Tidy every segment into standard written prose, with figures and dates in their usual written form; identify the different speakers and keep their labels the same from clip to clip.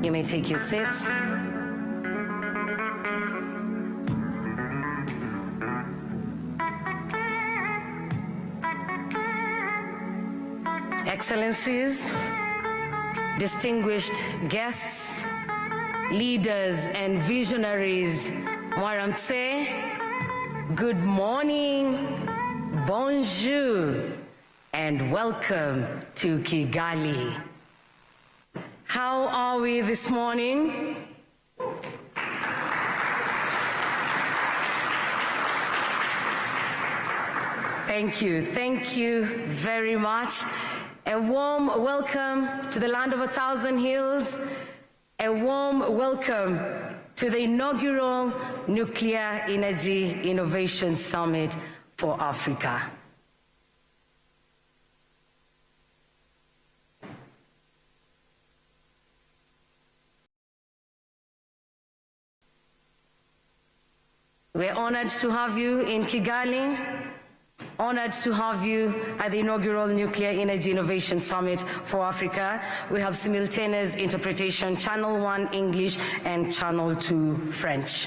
Speaker 1: You may take your seats. Excellencies, distinguished guests, leaders and visionaries, Mwaramtse, good morning, bonjour, and welcome to Kigali. How are we this morning? Thank you very much. A warm welcome to the land of 1,000 hills. A warm welcome to the inaugural Nuclear Energy Innovation Summit for Africa. We're honored to have you in Kigali. Honored to have you at the inaugural Nuclear Energy Innovation Summit for Africa. We have simultaneous interpretation, Channel 1 English and Channel 2 French.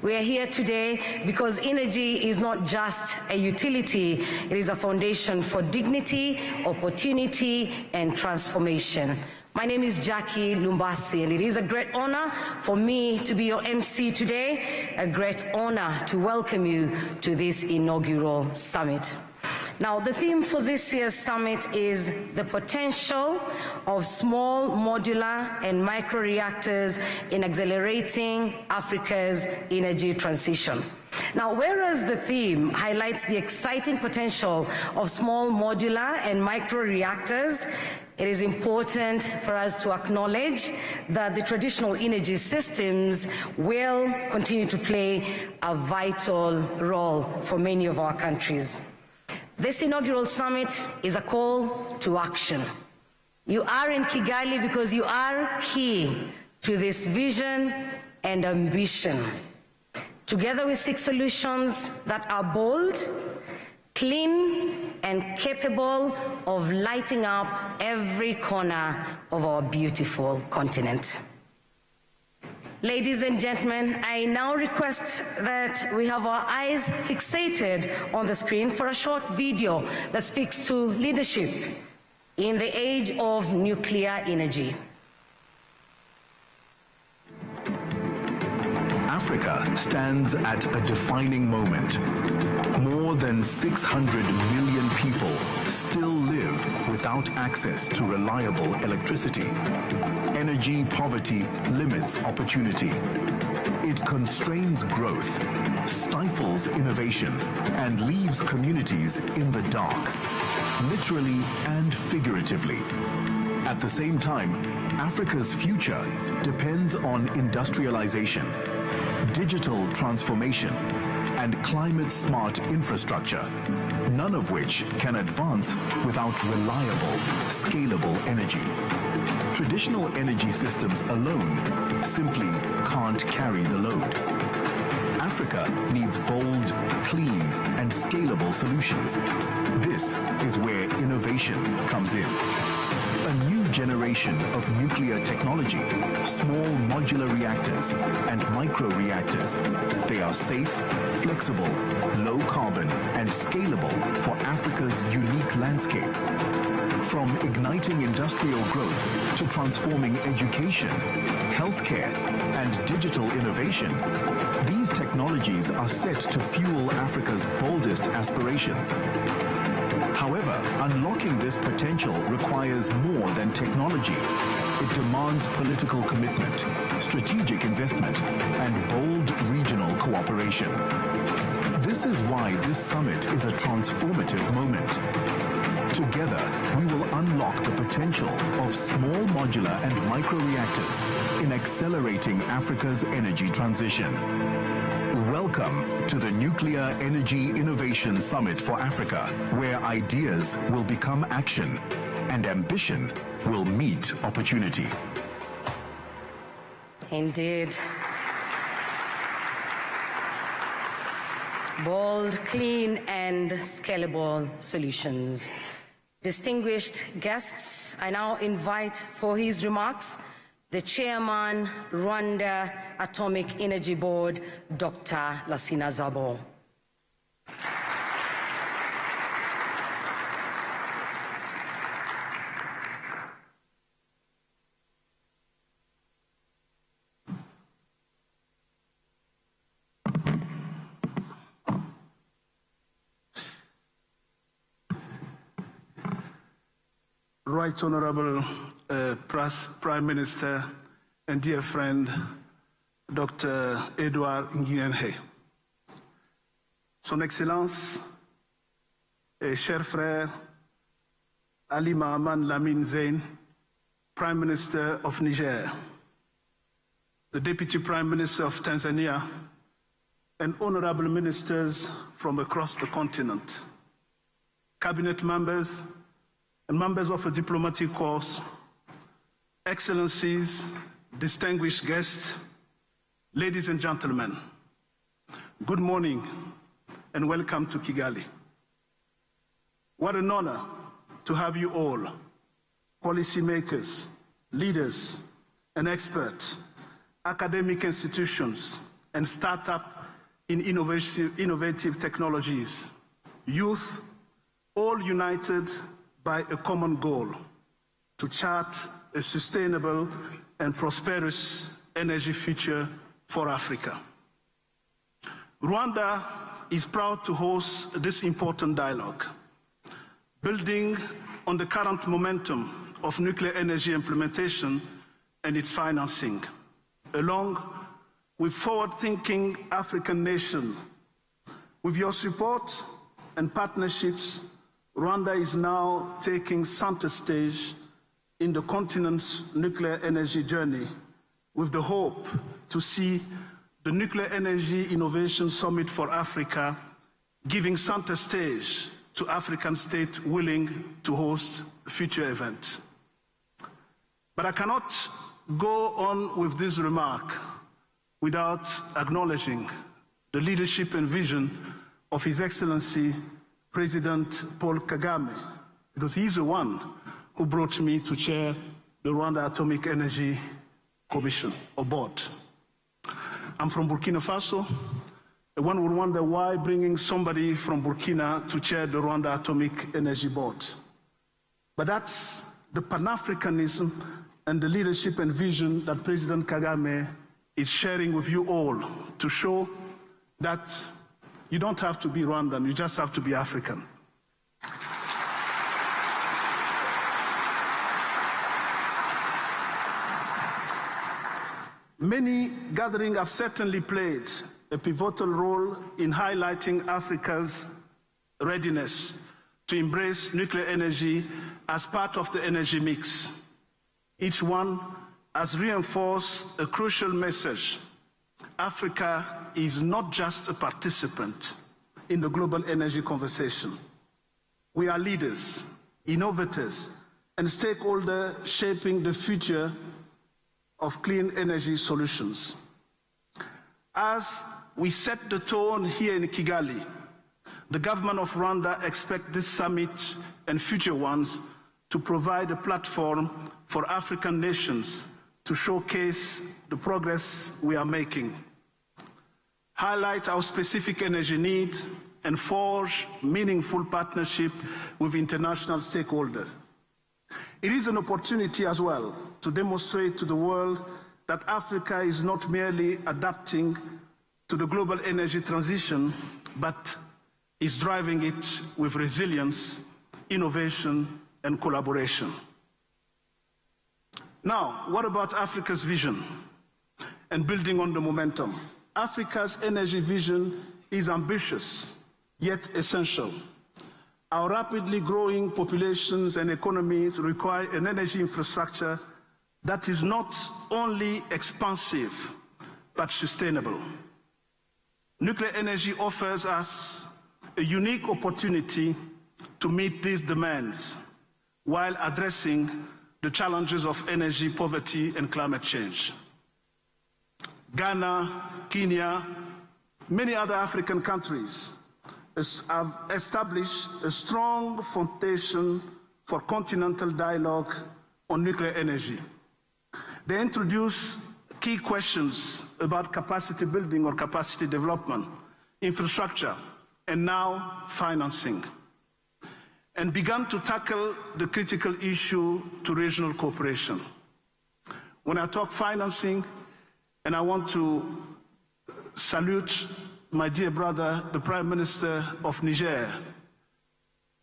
Speaker 1: We are here today because energy is not just a utility, it is a foundation for dignity, opportunity, and transformation. My name is Jackie Lumbasi, and it is a great honor for me to be your MC today, a great honor to welcome you to this inaugural summit. Now, the theme for this year's summit is the potential of small, modular, and micro-reactors in accelerating Africa's energy transition. Now, whereas the theme highlights the exciting potential of small, modular, and micro-reactors, it is important for us to acknowledge that the traditional energy systems will continue to play a vital role for many of our countries. This inaugural summit is a call to action. You are in Kigali because you are key to this vision and ambition. Together we seek solutions that are bold, clean, and capable of lighting up every corner of our beautiful continent. Ladies and gentlemen, I now request that we have our eyes fixated on the screen for a short video that speaks to leadership in the age of nuclear energy.
Speaker 2: Africa stands at a defining moment. More than 600 million people still live without access to reliable electricity. Energy poverty limits opportunity. It constrains growth, stifles innovation, and leaves communities in the dark, literally and figuratively. At the same time, Africa's future depends on industrialization, digital transformation, and climate-smart infrastructure, none of which can advance without reliable, scalable energy. Traditional energy systems alone simply can't carry the load. Africa needs bold, clean, and scalable solutions. This is where innovation comes in. A new generation of nuclear technology, small modular reactors and micro-reactors. They are safe, flexible, low carbon, and scalable for Africa's unique landscape. From igniting industrial growth to transforming education, healthcare, and digital innovation, these technologies are set to fuel Africa's boldest aspirations. However, unlocking this potential requires more than technology. It demands political commitment, strategic investment, and bold regional cooperation. This is why this summit is a transformative moment. Together, we will unlock the potential of small modular and micro-reactors in accelerating Africa's energy transition. Welcome to the Nuclear Energy Innovation Summit for Africa, where ideas will become action and ambition will meet opportunity.
Speaker 1: Indeed. Bold, clean, and scalable solutions. Distinguished guests, I now invite for his remarks the Chairman, Rwanda Atomic Energy Board, Dr. Lassina Zabo.
Speaker 3: Right Honorable Prime Minister and dear friend, Dr. Edouard Nguyenhe. Son Excellence et cher frère Ali Mahaman Lamine Zein, Prime Minister of Niger, the Deputy Prime Minister of Tanzania, and honorable ministers from across the continent, cabinet members, and members of a diplomatic corps, excellencies, distinguished guests, ladies and gentlemen, good morning and welcome to Kigali. What an honor to have you all, policymakers, leaders, and experts, academic institutions, and startup in innovative technologies, youth, all united by a common goal, to chart a sustainable and prosperous energy future for Africa. Rwanda is proud to host this important dialogue, building on the current momentum of nuclear energy implementation and its financing, along with forward-thinking African nations. With your support and partnerships, Rwanda is now taking center stage in the continent's nuclear energy journey, with the hope to see the Nuclear Energy Innovation Summit for Africa giving center stage to African states willing to host a future event. But I cannot go on with this remark without acknowledging the leadership and vision of His Excellency President Paul Kagame, because he's the one who brought me to chair the Rwanda Atomic Energy Commission, or board. I'm from Burkina Faso. One would wonder why bringing somebody from Burkina to chair the Rwanda Atomic Energy Board. But that's the Pan-Africanism and the leadership and vision that President Kagame is sharing with you all to show that you don't have to be Rwandan, you just have to be African. Many gatherings have certainly played a pivotal role in highlighting Africa's readiness to embrace nuclear energy as part of the energy mix. Each one has reinforced a crucial message. Africa is not just a participant in the global energy conversation. We are leaders, innovators, and stakeholders shaping the future of clean energy solutions. As we set the tone here in Kigali, the government of Rwanda expects this summit and future ones to provide a platform for African nations to showcase the progress we are making, highlight our specific energy needs, and forge meaningful partnership with international stakeholders. It is an opportunity as well to demonstrate to the world that Africa is not merely adapting to the global energy transition, but is driving it with resilience, innovation, and collaboration. Now, what about Africa's vision and building on the momentum? Africa's energy vision is ambitious, yet essential. Our rapidly growing populations and economies require an energy infrastructure that is not only expansive, but sustainable. Nuclear energy offers us a unique opportunity to meet these demands while addressing the challenges of energy poverty and climate change. Ghana, Kenya, many other African countries have established a strong foundation for continental dialogue on nuclear energy. They introduced key questions about capacity building or capacity development, infrastructure, and now financing, and began to tackle the critical issue to regional cooperation. When I talk financing, and I want to salute my dear brother, the Prime Minister of Niger,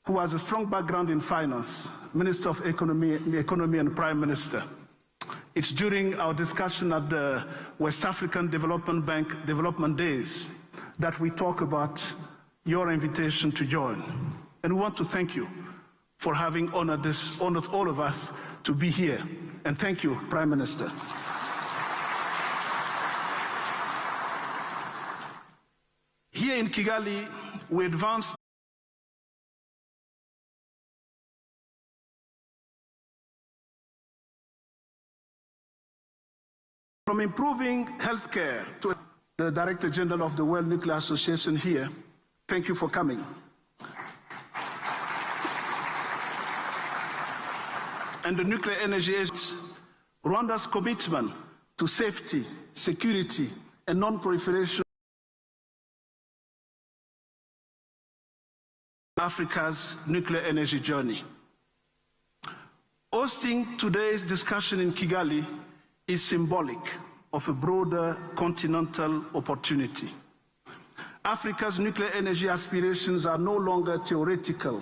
Speaker 3: who has a strong background in finance, Minister of Economy and Prime Minister. It's during our discussion at the West African Development Bank Development Days that we talk about your invitation to join. And we want to thank you for having honored all of us to be here. And thank you, Prime Minister. Here in Kigali, we advanced from improving healthcare to the Director General of the World Nuclear Association here. Thank you for coming. And the nuclear energy is Rwanda's commitment to safety, security, and non-proliferation of Africa's nuclear energy journey. Hosting today's discussion in Kigali is symbolic of a broader continental opportunity. Africa's nuclear energy aspirations are no longer theoretical.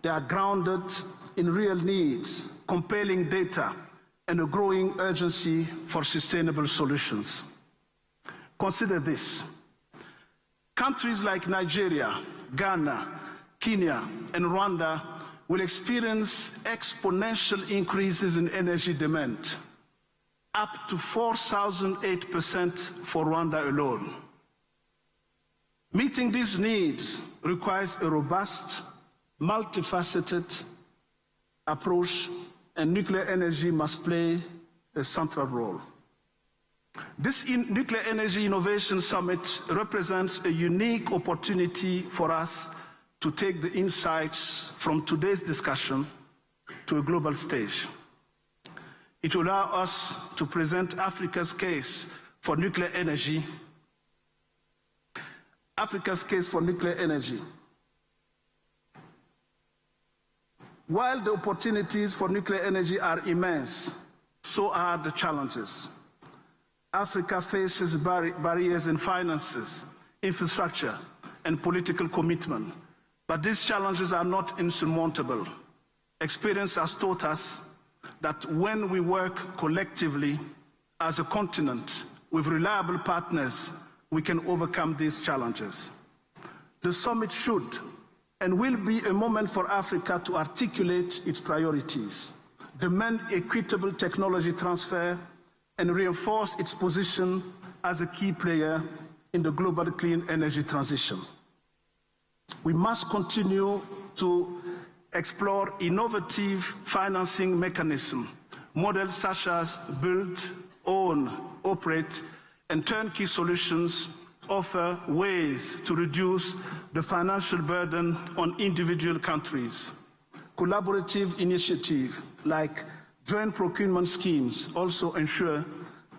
Speaker 3: They are grounded in real needs, compelling data, and a growing urgency for sustainable solutions. Consider this. Countries like Nigeria, Ghana, Kenya, and Rwanda will experience exponential increases in energy demand, up to 4,008% for Rwanda alone. Meeting these needs requires a robust, multifaceted approach, and nuclear energy must play a central role. This Nuclear Energy Innovation Summit represents a unique opportunity for us to take the insights from today's discussion to a global stage. It will allow us to present Africa's case for nuclear energy. While the opportunities for nuclear energy are immense, so are the challenges. Africa faces barriers in finances, infrastructure, and political commitment. But these challenges are not insurmountable. Experience has taught us that when we work collectively as a continent with reliable partners, we can overcome these challenges. The summit should and will be a moment for Africa to articulate its priorities, demand equitable technology transfer, and reinforce its position as a key player in the global clean energy transition. We must continue to explore innovative financing mechanisms, models such as build, own, operate, and turnkey solutions offer ways to reduce the financial burden on individual countries. Collaborative initiatives like joint procurement schemes also ensure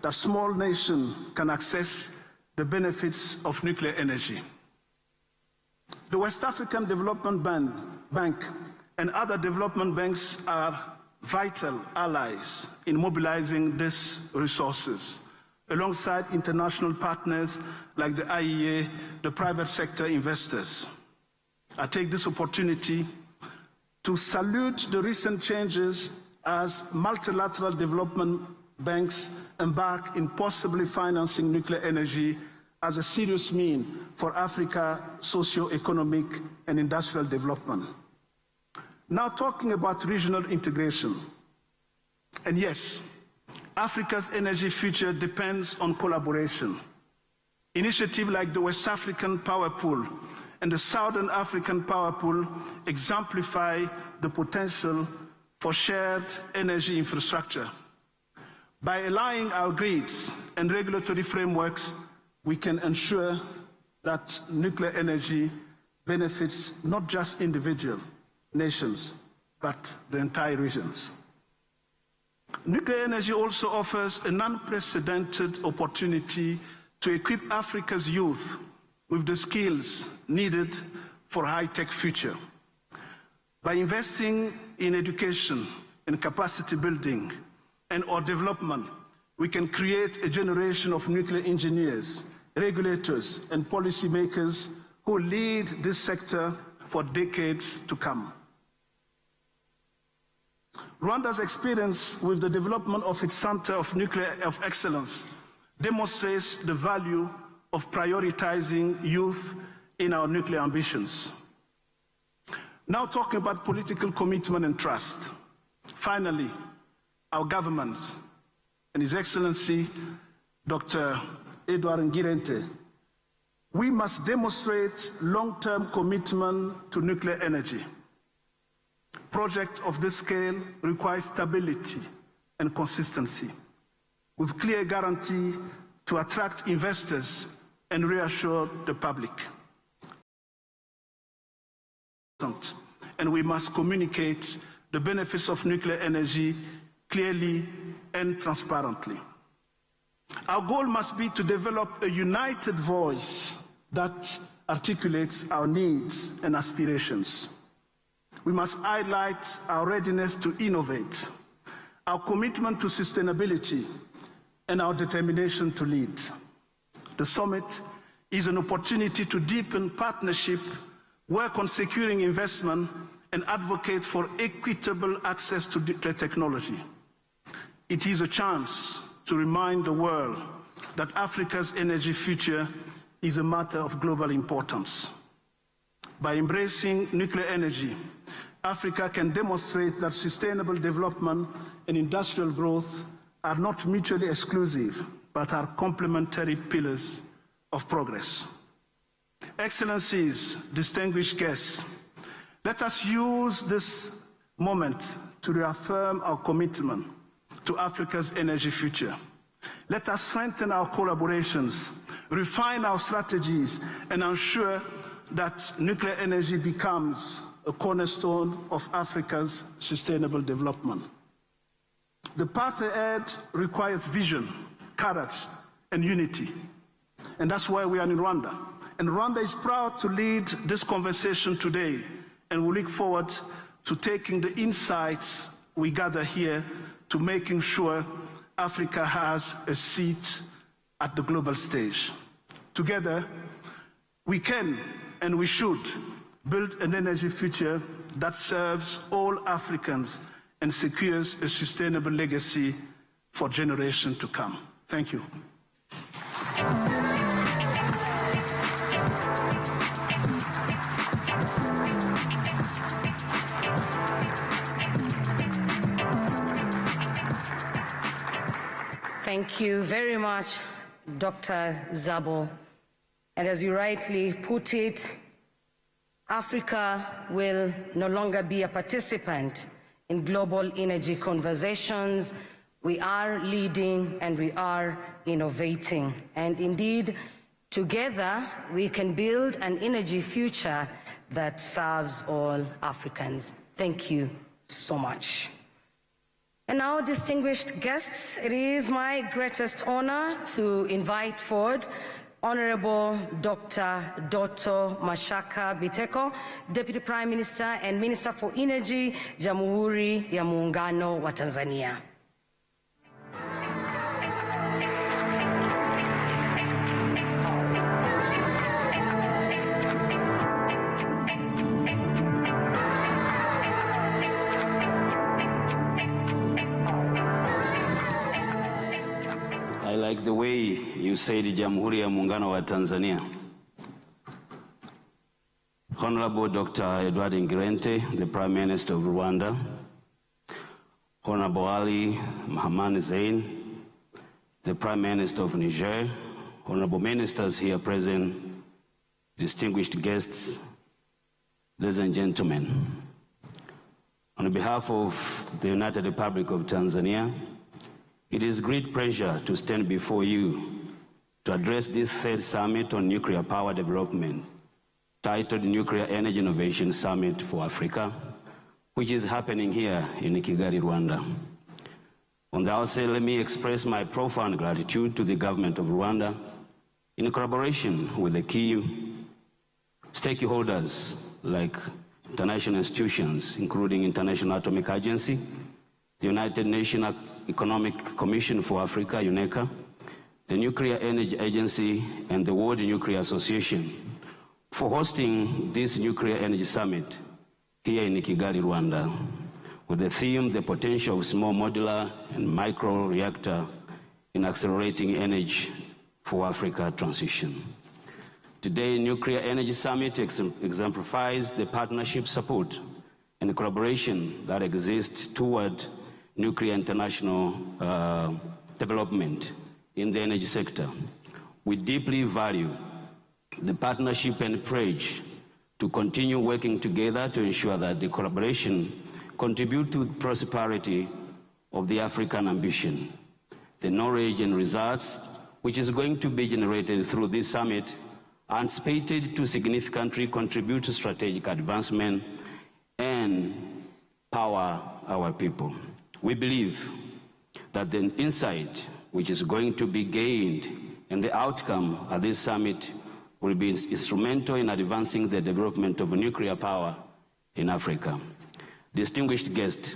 Speaker 3: that small nations can access the benefits of nuclear energy. The West African Development Bank and other development banks are vital allies in mobilizing these resources, alongside international partners like the IEA, the private sector investors. I take this opportunity to salute the recent changes as multilateral development banks embark in possibly financing nuclear energy as a serious means for Africa's socio-economic and industrial development. Now talking about regional integration. And yes, Africa's energy future depends on collaboration. Initiatives like the West African Power Pool and the Southern African Power Pool exemplify the potential for shared energy infrastructure. By aligning our grids and regulatory frameworks, we can ensure that nuclear energy benefits not just individual nations, but the entire regions. Nuclear energy also offers an unprecedented opportunity to equip Africa's youth with the skills needed for a high-tech future. By investing in education and capacity building and/or development, we can create a generation of nuclear engineers, regulators, and policymakers who lead this sector for decades to come. Rwanda's experience with the development of its Center of Nuclear Excellence demonstrates the value of prioritizing youth in our nuclear ambitions. Now talking about political commitment and trust. Finally, our government and His Excellency Dr. Edward Ngirente, we must demonstrate long-term commitment to nuclear energy. Project of this scale requires stability and consistency, with clear guarantee to attract investors and reassure the public. And we must communicate the benefits of nuclear energy clearly and transparently. Our goal must be to develop a united voice that articulates our needs and aspirations. We must highlight our readiness to innovate, our commitment to sustainability, and our determination to lead. The summit is an opportunity to deepen partnership, work on securing investment, and advocate for equitable access to nuclear technology. It is a chance to remind the world that Africa's energy future is a matter of global importance. By embracing nuclear energy, Africa can demonstrate that sustainable development and industrial growth are not mutually exclusive, but are complementary pillars of progress. Excellencies, distinguished guests, let us use this moment to reaffirm our commitment to Africa's energy future. Let us strengthen our collaborations, refine our strategies, and ensure that nuclear energy becomes a cornerstone of Africa's sustainable development. The path ahead requires vision, courage, and unity. And that's why we are in Rwanda. And Rwanda is proud to lead this conversation today, and we look forward to taking the insights we gather here to making sure Africa has a seat at the global stage. Together, we can and we should build an energy future that serves all Africans and secures a sustainable legacy for generations to come. Thank you.
Speaker 1: Thank you very much, Dr. Zabo. And as you rightly put it, Africa will no longer be a participant in global energy conversations. We are leading and we are innovating. And indeed, together we can build an energy future that serves all Africans. Thank you so much. And now, distinguished guests, it is my greatest honor to invite forward Honorable Dr. Doto Mashaka Biteko, Deputy Prime Minister and Minister for Energy, Jamhuri ya Muungano wa Tanzania.
Speaker 4: I like the way you said Jamhuri ya Muungano wa Tanzania. Honorable Dr. Edward Ngirente, the Prime Minister of Rwanda, Honorable Ali Mohamed Zein, the Prime Minister of Niger, Honorable Ministers here present, distinguished guests, ladies and gentlemen. On behalf of the United Republic of Tanzania, it is great pleasure to stand before you to address this third summit on nuclear power development, titled Nuclear Energy Innovation Summit for Africa, which is happening here in Kigali, Rwanda. On the outset, let me express my profound gratitude to the government of Rwanda in collaboration with the key stakeholders like international institutions, including International Atomic Agency, the United Nations Economic Commission for Africa, UNECA, the Nuclear Energy Agency, and the World Nuclear Association for hosting this Nuclear Energy Summit here in Kigali, Rwanda, with the theme, the potential of small modular and micro reactor in accelerating energy for Africa transition. Today, Nuclear Energy Summit exemplifies the partnership support and collaboration that exists toward nuclear international development in the energy sector. We deeply value the partnership and pledge to continue working together to ensure that the collaboration contribute to the prosperity of the African ambition. The knowledge and results which is going to be generated through this summit are anticipated to significantly contribute to strategic advancement and power our people. We believe that the insight which is going to be gained and the outcome of this summit will be instrumental in advancing the development of nuclear power in Africa. Distinguished guests,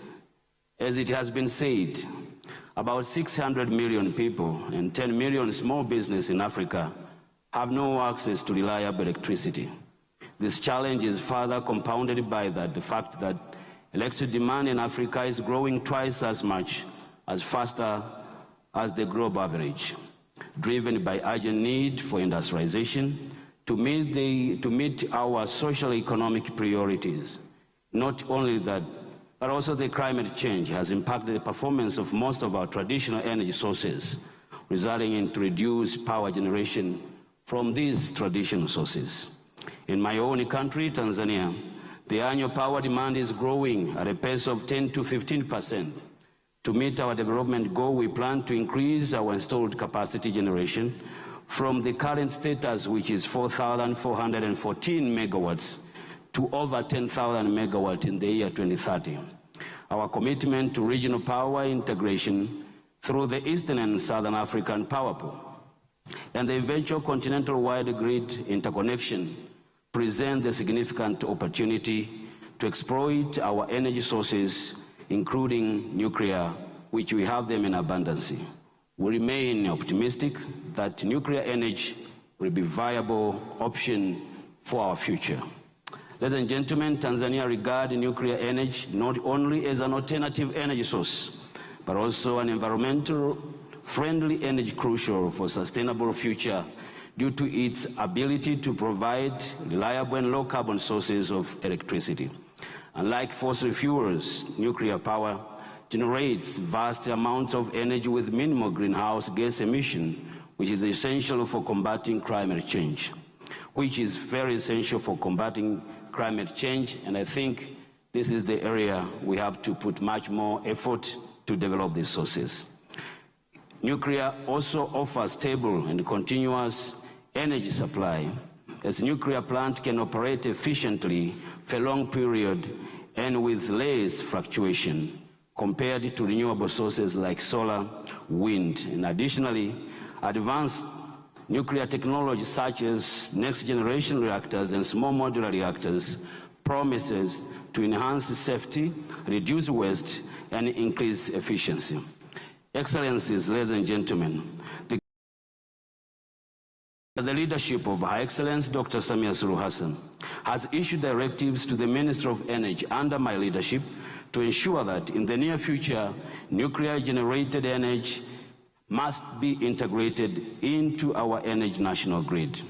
Speaker 4: as it has been said, about 600 million people and 10 million small businesses in Africa have no access to reliable electricity. This challenge is further compounded by the fact that electricity demand in Africa is growing twice as much, as faster as the global average, driven by urgent need for industrialization to meet our social economic priorities. Not only that, but also the climate change has impacted the performance of most of our traditional energy sources, resulting in reduced power generation from these traditional sources. In my own country, Tanzania, the annual power demand is growing at a pace of 10 to 15%. To meet our development goal, we plan to increase our installed capacity generation from the current status, which is 4,414 megawatts, to over 10,000 megawatts in the year 2030. Our commitment to regional power integration through the Eastern and Southern African Power Pool and the eventual continental-wide grid interconnection present a significant opportunity to exploit our energy sources, including nuclear, which we have them in abundance. We remain optimistic that nuclear energy will be a viable option for our future. Ladies and gentlemen, Tanzania regards nuclear energy not only as an alternative energy source, but also an environmental-friendly energy crucial for sustainable future due to its ability to provide reliable and low-carbon sources of electricity. Unlike fossil fuels, nuclear power generates vast amounts of energy with minimal greenhouse gas emission, which is essential for combating climate change, which is very essential for combating climate change, and I think this is the area we have to put much more effort to develop these sources. Nuclear also offers stable and continuous energy supply, as nuclear plants can operate efficiently for a long period and with less fluctuation compared to renewable sources like solar, wind. And additionally, advanced nuclear technology such as next-generation reactors and small modular reactors promises to enhance safety, reduce waste, and increase efficiency. Excellencies, ladies and gentlemen, the leadership of Her Excellency Dr. Samia Suluhu Hassan has issued directives to the Minister of Energy under my leadership to ensure that in the near future, nuclear-generated energy must be integrated into our energy national grid.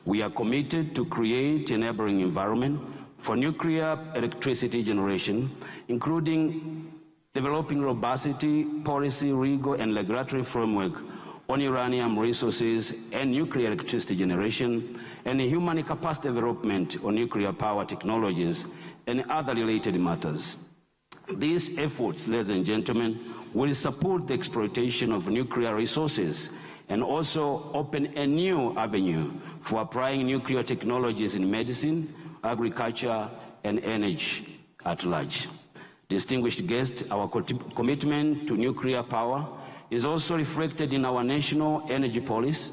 Speaker 4: We are committed to create an enabling environment for nuclear electricity generation, including developing robust policy, legal, and regulatory framework on uranium resources and nuclear electricity generation, and human capacity development on nuclear power technologies and other related matters. These efforts, ladies and gentlemen, will support the exploitation of nuclear resources and also open a new avenue for applying nuclear technologies in medicine, agriculture, and energy at large. Distinguished guests, our commitment to nuclear power is also reflected in our national energy policy,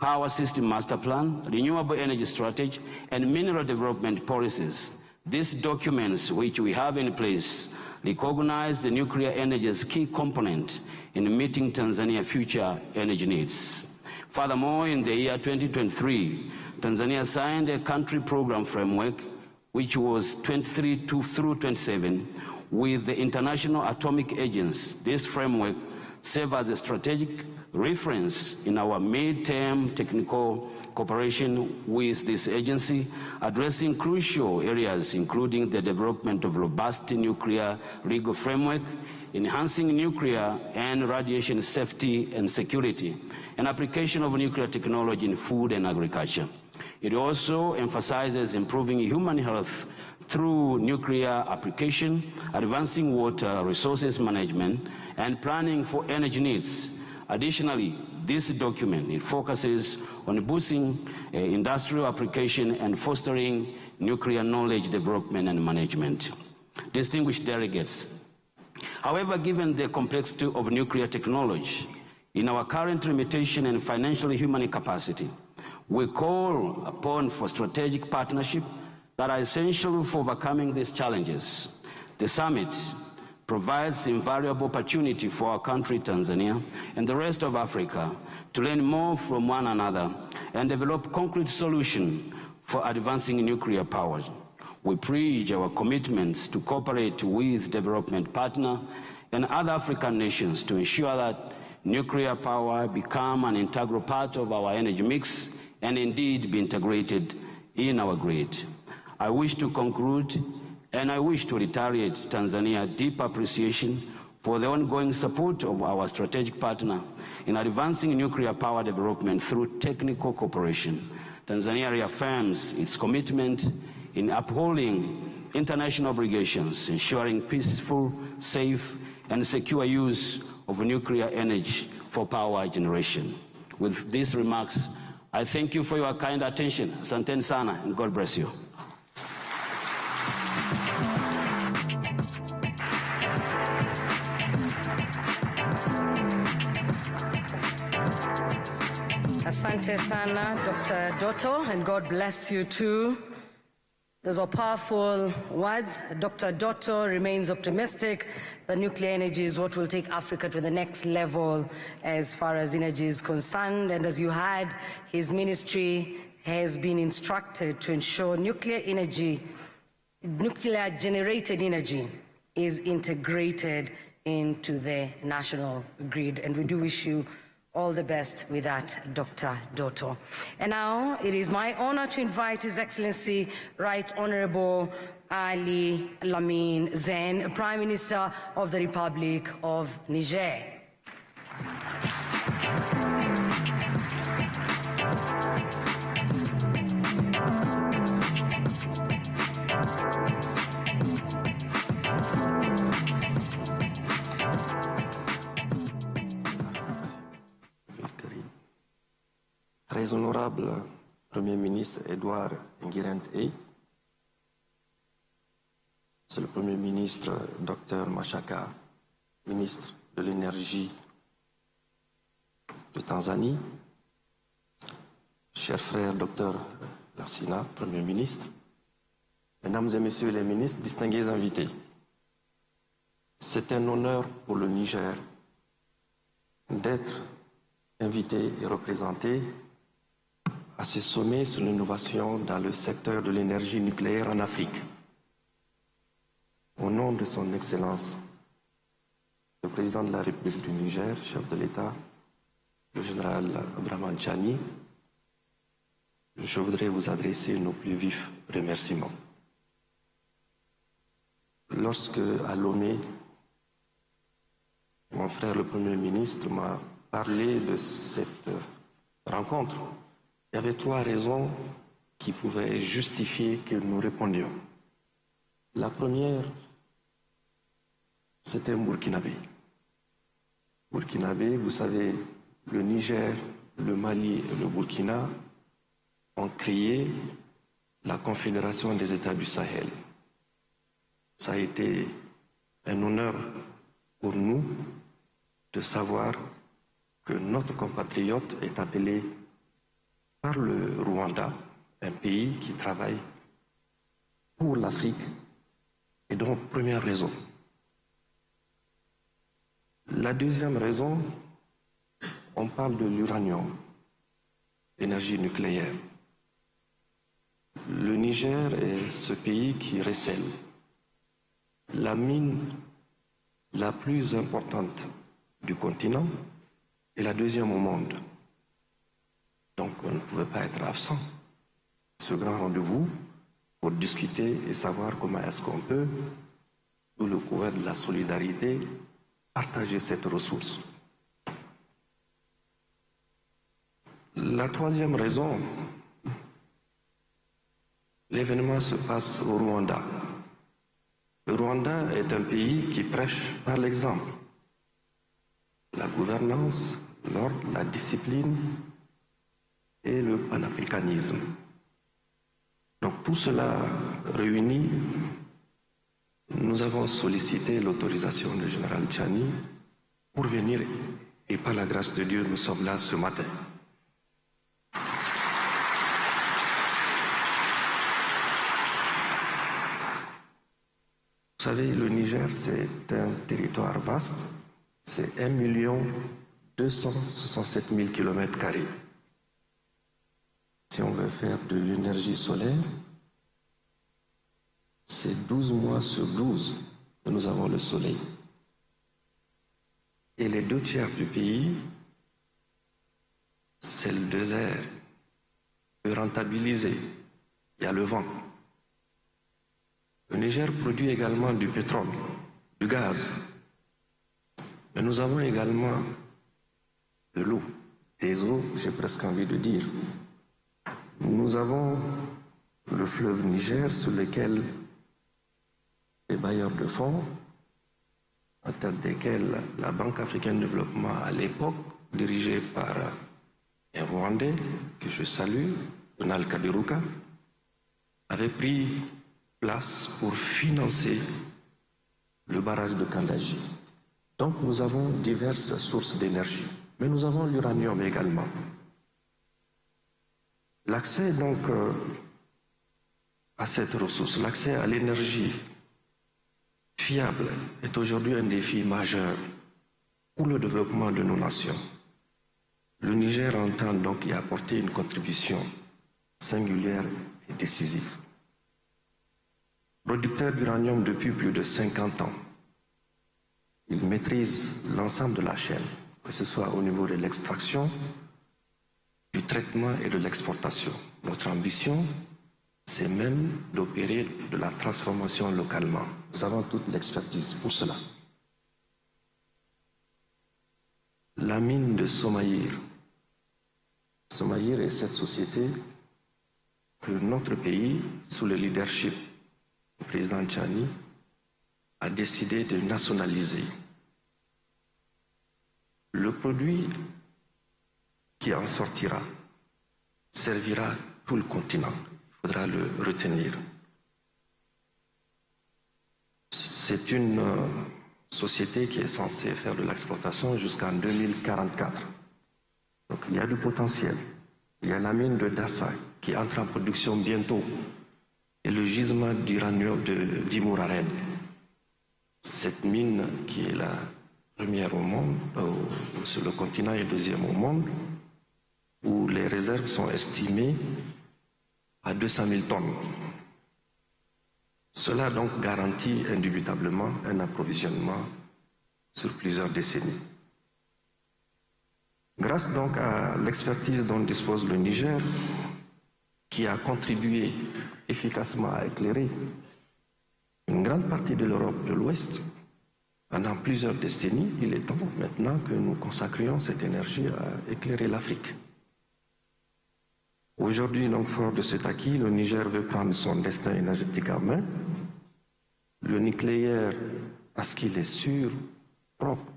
Speaker 4: power system master plan, renewable energy strategy, and mineral development policies. These documents, which we have in place, recognize the nuclear energy as a key component in meeting Tanzania's future energy needs. Furthermore, in the year 2023, Tanzania signed a country program framework, which was 23 through 27, with the International Atomic Agency. This framework serves as a strategic reference in our mid-term technical cooperation with this agency, addressing crucial areas including the development of robust nuclear legal framework, enhancing nuclear and radiation safety and security, and application of nuclear technology in food and agriculture. It also emphasizes improving human health through nuclear application, advancing water resources management, and planning for energy needs. Additionally, this document focuses on boosting industrial application and fostering nuclear knowledge development and management. Distinguished delegates, however, given the complexity of nuclear technology, in our current limitation and financial human capacity, we call upon for strategic partnership that are essential for overcoming these challenges. The summit provides invaluable opportunity for our country, Tanzania, and the rest of Africa to learn more from one another and develop concrete solutions for advancing nuclear power. We pledge our commitments to cooperate with development partners and other African nations to ensure that nuclear power become an integral part of our energy mix and indeed be integrated in our grid. I wish to conclude, and I wish to reiterate Tanzania's deep appreciation for the ongoing support of our strategic partner in advancing nuclear power development through technical cooperation. Tanzania reaffirms its commitment in upholding international obligations, ensuring peaceful, safe, and secure use of nuclear energy for power generation. With these remarks, I thank you for your kind attention. Asanteni sana, and God bless you.
Speaker 1: Asante sana, Dr. Doto, and God bless you too. Those are powerful words. Dr. Doto remains optimistic that nuclear energy is what will take Africa to the next level as far as energy is concerned. And as you heard, his ministry has been instructed to ensure nuclear generated energy is integrated into the national grid. And we do wish you all the best with that, Dr. Doto. And now it is my honor to invite His Excellency Right Honorable Ali Lamin Zen, Prime Minister of the Republic of Niger.
Speaker 5: Très honorable Premier ministre Edouard Ngirente, c'est le Premier ministre Dr Machaka, ministre de l'Énergie de Tanzanie, cher frère Dr Lassina, Premier ministre, Mesdames et Messieurs les ministres, distingués invités, c'est un honneur pour le Niger d'être invité et représenté à ce sommet sur l'innovation dans le secteur de l'énergie nucléaire en Afrique. Au nom de son Excellence, le Président de la République du Niger, chef de l'État, le général Abdrahmane Tchiani, je voudrais vous adresser nos plus vifs remerciements. Lorsque, à Lomé, mon frère le Premier ministre m'a parlé de cette rencontre, il y avait trois raisons qui pouvaient justifier que nous répondions. La première, c'était un Burkinabé. Burkinabé, vous savez, le Niger, le Mali et le Burkina ont créé la Confédération des États du Sahel. Ça a été un honneur pour nous de savoir que notre compatriote est appelé par le Rwanda, un pays qui travaille pour l'Afrique, et donc première raison. La deuxième raison, on parle de l'uranium, l'énergie nucléaire. Le Niger est ce pays qui recèle la mine la plus importante du continent et la deuxième au monde. Donc on ne pouvait pas être absent de ce grand rendez-vous pour discuter et savoir comment est-ce qu'on peut, sous le couvert de la solidarité, partager cette ressource. La troisième raison, l'événement se passe au Rwanda. Le Rwanda est un pays qui prêche par l'exemple. La gouvernance, l'ordre, la discipline et le panafricanisme. Donc tout cela réuni, nous avons sollicité l'autorisation du général Tchani pour venir et par la grâce de Dieu, nous sommes là ce matin. Vous savez, le Niger, c'est un territoire vaste, c'est 1 267 000 km². Si on veut faire de l'énergie solaire, c'est 12 mois sur 12 que nous avons le soleil. Et les 2/3 du pays, c'est le désert. On peut rentabiliser, il y a le vent. Le Niger produit également du pétrole, du gaz. Mais nous avons également de l'eau, des eaux, j'ai presque envie de dire. Nous avons le fleuve Niger sur lequel les bailleurs de fonds, en tête desquels la Banque africaine de développement à l'époque, dirigée par un Rwandais que je salue, Donald Kaberuka, avait pris place pour financer le barrage de Kandaji. Donc nous avons diverses sources d'énergie, mais nous avons l'uranium également. L'accès donc à cette ressource, l'accès à l'énergie fiable est aujourd'hui un défi majeur pour le développement de nos nations. Le Niger entend donc y apporter une contribution singulière et décisive. Producteur d'uranium depuis plus de 50 ans, il maîtrise l'ensemble de la chaîne, que ce soit au niveau de l'extraction, du traitement et de l'exportation. Notre ambition, c'est même d'opérer de la transformation localement. Nous avons toute l'expertise pour cela. La mine de Somaïr. Somaïr est cette société que notre pays, sous le leadership du président Tchani, a décidé de nationaliser. Le produit qui en sortira servira tout le continent. Il faudra le retenir. C'est une société qui est censée faire de l'exploitation jusqu'en 2044. Donc il y a du potentiel. Il y a la mine de Dassa qui entre en production bientôt et le gisement d'uranium d'Imouraren. Cette mine qui est la première au monde, sur le continent et deuxième au monde, où les réserves sont estimées à 200 000 tonnes. Cela donc garantit indubitablement un approvisionnement sur plusieurs décennies. Grâce donc à l'expertise dont dispose le Niger, qui a contribué efficacement à éclairer une grande partie de l'Europe de l'Ouest, pendant plusieurs décennies, il est temps maintenant que nous consacrions cette énergie à éclairer l'Afrique. Aujourd'hui, donc, fort de cet acquis, le Niger veut prendre son destin énergétique en main. Le nucléaire, parce qu'il est sûr, propre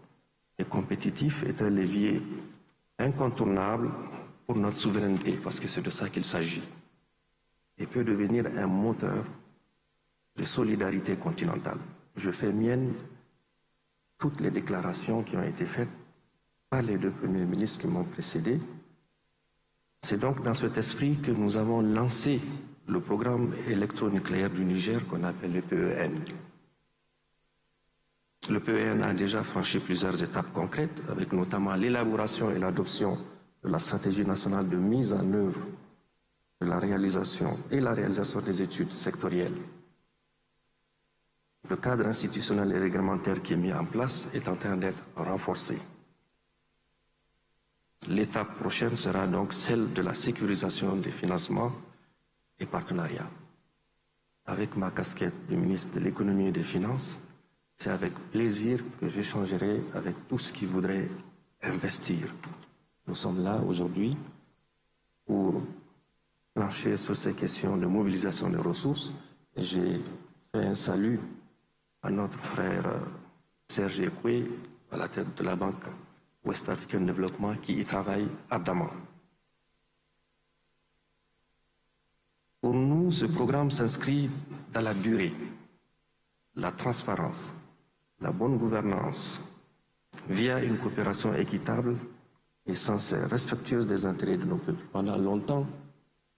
Speaker 5: et compétitif, est un levier incontournable pour notre souveraineté, parce que c'est de ça qu'il s'agit, et peut devenir un moteur de solidarité continentale. Je fais mienne toutes les déclarations qui ont été faites par les deux premiers ministres qui m'ont précédé. C'est donc dans cet esprit que nous avons lancé le programme électronucléaire du Niger qu'on appelle le PEN. Le PEN a déjà franchi plusieurs étapes concrètes, avec notamment l'élaboration et l'adoption de la stratégie nationale de mise en œuvre de la réalisation des études sectorielles. Le cadre institutionnel et réglementaire qui est mis en place est en train d'être renforcé. L'étape prochaine sera donc celle de la sécurisation des financements et partenariats. Avec ma casquette de ministre de l'économie et des finances, c'est avec plaisir que j'échangerai avec tous qui voudraient investir. Nous sommes là aujourd'hui pour plancher sur ces questions de mobilisation des ressources. Et j'ai fait un salut à notre frère Serge Ekwe, à la tête de la Banque West African Development, qui y travaille ardemment. Pour nous, ce programme s'inscrit dans la durée, la transparence, la bonne gouvernance, via une coopération équitable et sincère, respectueuse des intérêts de nos peuples. Pendant longtemps,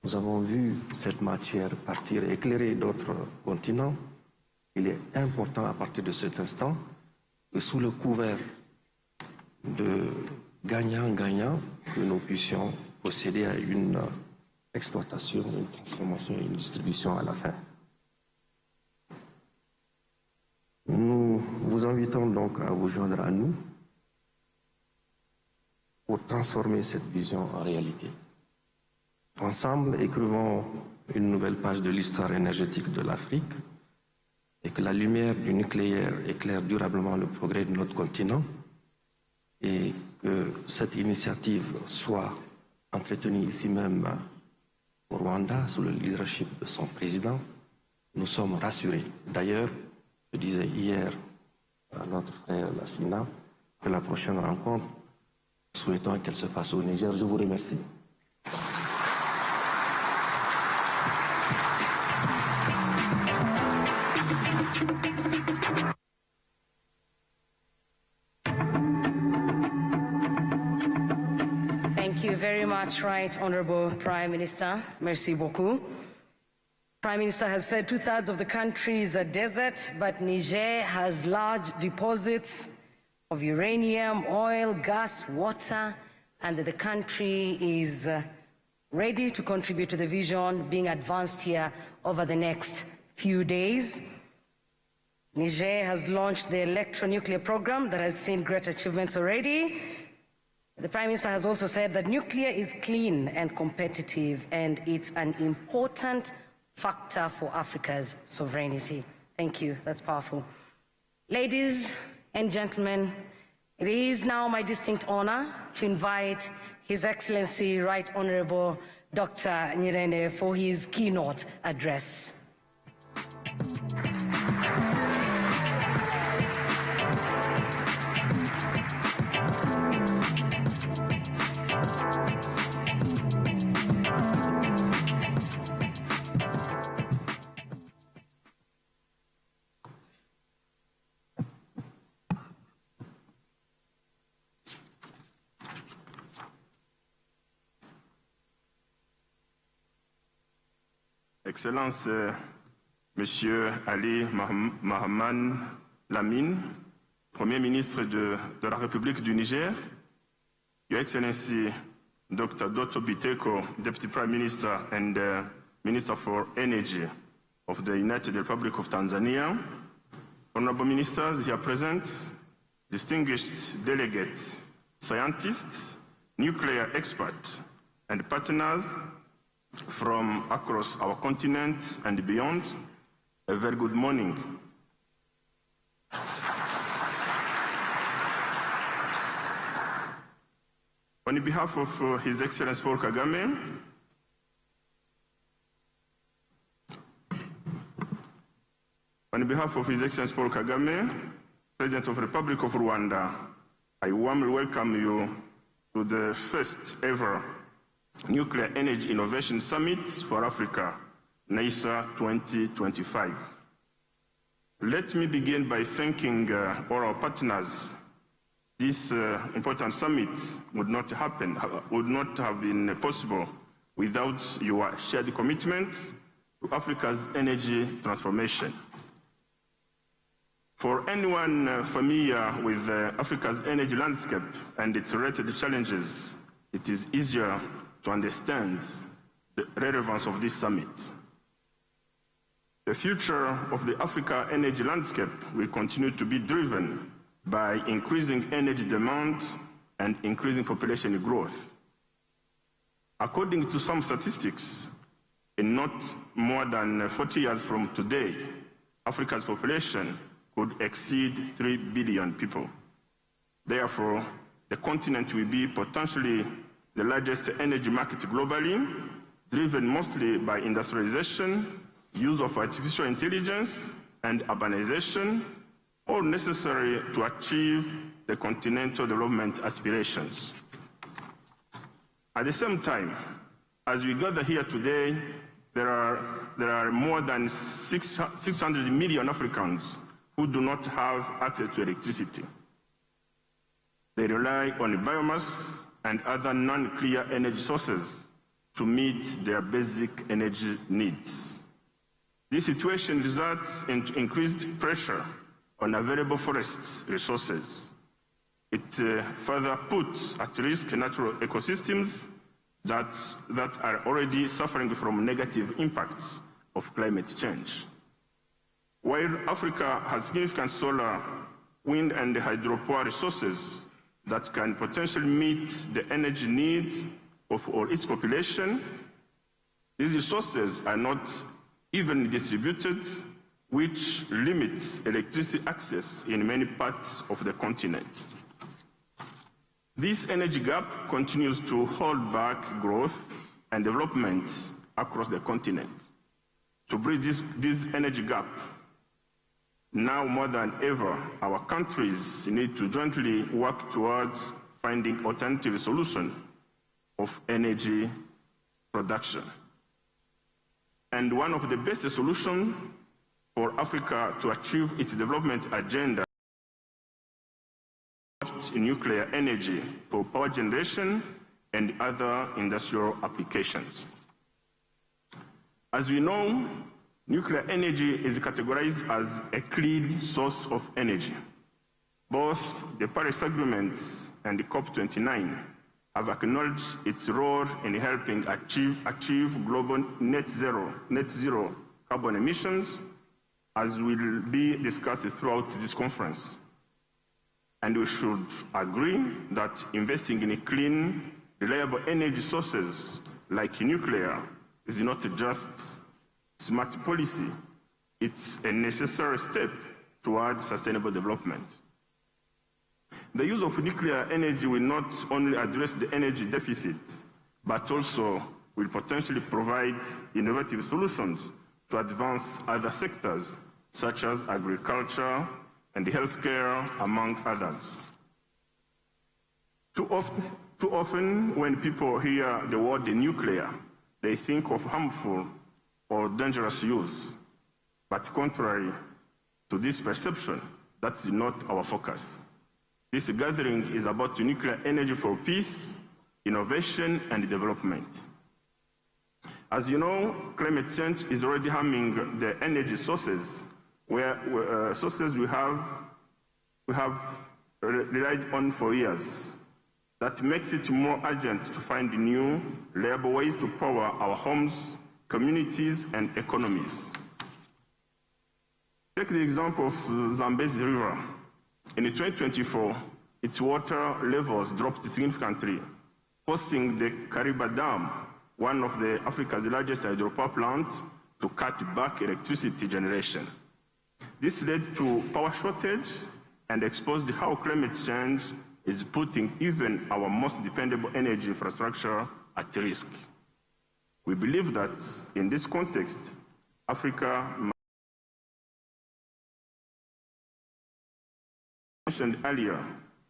Speaker 5: nous avons vu cette matière partir et éclairer d'autres continents. Il est important à partir de cet instant que sous le couvert de gagnant-gagnant, que nous puissions procéder à une exploitation, une transformation et une distribution à la fin. Nous vous invitons donc à vous joindre à nous pour transformer cette vision en réalité. Ensemble, écrivons une nouvelle page de l'histoire énergétique de l'Afrique et que la lumière du nucléaire éclaire durablement le progrès de notre continent et que cette initiative soit entretenue ici même au Rwanda sous le leadership de son président. Nous sommes rassurés. D'ailleurs, je disais hier à notre frère Lassina que la prochaine rencontre, souhaitons qu'elle se passe au Niger. Je vous remercie.
Speaker 1: Thank you very much, Right Honorable Prime Minister. Merci beaucoup. Prime Minister has said 2/3 of the country is a desert, but Niger has large deposits of uranium, oil, gas, water, and that the country is ready to contribute to the vision being advanced here over the next few days. Niger has launched the electronuclear program that has seen great achievements already. The Prime Minister has also said that nuclear is clean and competitive, and it's an important factor for Africa's sovereignty. Thank you. That's powerful. Ladies and gentlemen, it is now my distinct honor to invite His Excellency Right Honorable Dr. Nyirene for his keynote address.
Speaker 6: Excellence, Monsieur Ali Mahaman Lamine, Premier ministre de la République du Niger, Your Excellency Dr. Doto Biteko, Deputy Prime Minister and Minister for Energy of the United Republic of Tanzania, Honorable Ministers here present, distinguished delegates, scientists, nuclear experts, and partners from across our continent and beyond, a very good morning. On behalf of His Excellency Paul Kagame, President of the Republic of Rwanda, I warmly welcome you to the first ever Nuclear Energy Innovation Summit for Africa, NEISA 2025. Let me begin by thanking all our partners. This important summit would not have been possible without your shared commitment to Africa's energy transformation. For anyone familiar with Africa's energy landscape and its related challenges, it is easier to understand the relevance of this summit. The future of the Africa energy landscape will continue to be driven by increasing energy demand and increasing population growth. According to some statistics, in not more than 40 years from today, Africa's population could exceed 3 billion people. Therefore, the continent will be potentially the largest energy market globally, driven mostly by industrialization, use of artificial intelligence, and urbanization, all necessary to achieve the continental development aspirations. At the same time, as we gather here today, there are more than 600 million Africans who do not have access to electricity. They rely on biomass and other non-nuclear energy sources to meet their basic energy needs. This situation results in increased pressure on available forest resources. It further puts at risk natural ecosystems that are already suffering from negative impacts of climate change. While Africa has significant solar, wind, and hydropower resources that can potentially meet the energy needs of all its population, these resources are not evenly distributed, which limits electricity access in many parts of the continent. This energy gap continues to hold back growth and development across the continent. To bridge this energy gap, now more than ever, our countries need to jointly work towards finding alternative solutions of energy production. And one of the best solutions for Africa to achieve its development agenda is nuclear energy for power generation and other industrial applications. As we know, nuclear energy is categorized as a clean source of energy. Both the Paris Agreement and the COP29 have acknowledged its role in helping achieve global net zero carbon emissions, as will be discussed throughout this conference. And we should agree that investing in clean, reliable energy sources like nuclear is not just smart policy, it's a necessary step towards sustainable development. The use of nuclear energy will not only address the energy deficit, but also will potentially provide innovative solutions to advance other sectors, such as agriculture and healthcare, among others. Too often, when people hear the word nuclear, they think of harmful or dangerous use. But contrary to this perception, that's not our focus. This gathering is about nuclear energy for peace, innovation, and development. As you know, climate change is already harming the energy sources, sources we have relied on for years. That makes it more urgent to find new, reliable ways to power our homes, communities, and economies. Take the example of Zambezi River. In 2024, its water levels dropped significantly, forcing the Kariba Dam, one of Africa's largest hydropower plants, to cut back electricity generation. This led to power shortage and exposed how climate change is putting even our most dependable energy infrastructure at risk. We believe that in this context, Africa, mentioned earlier,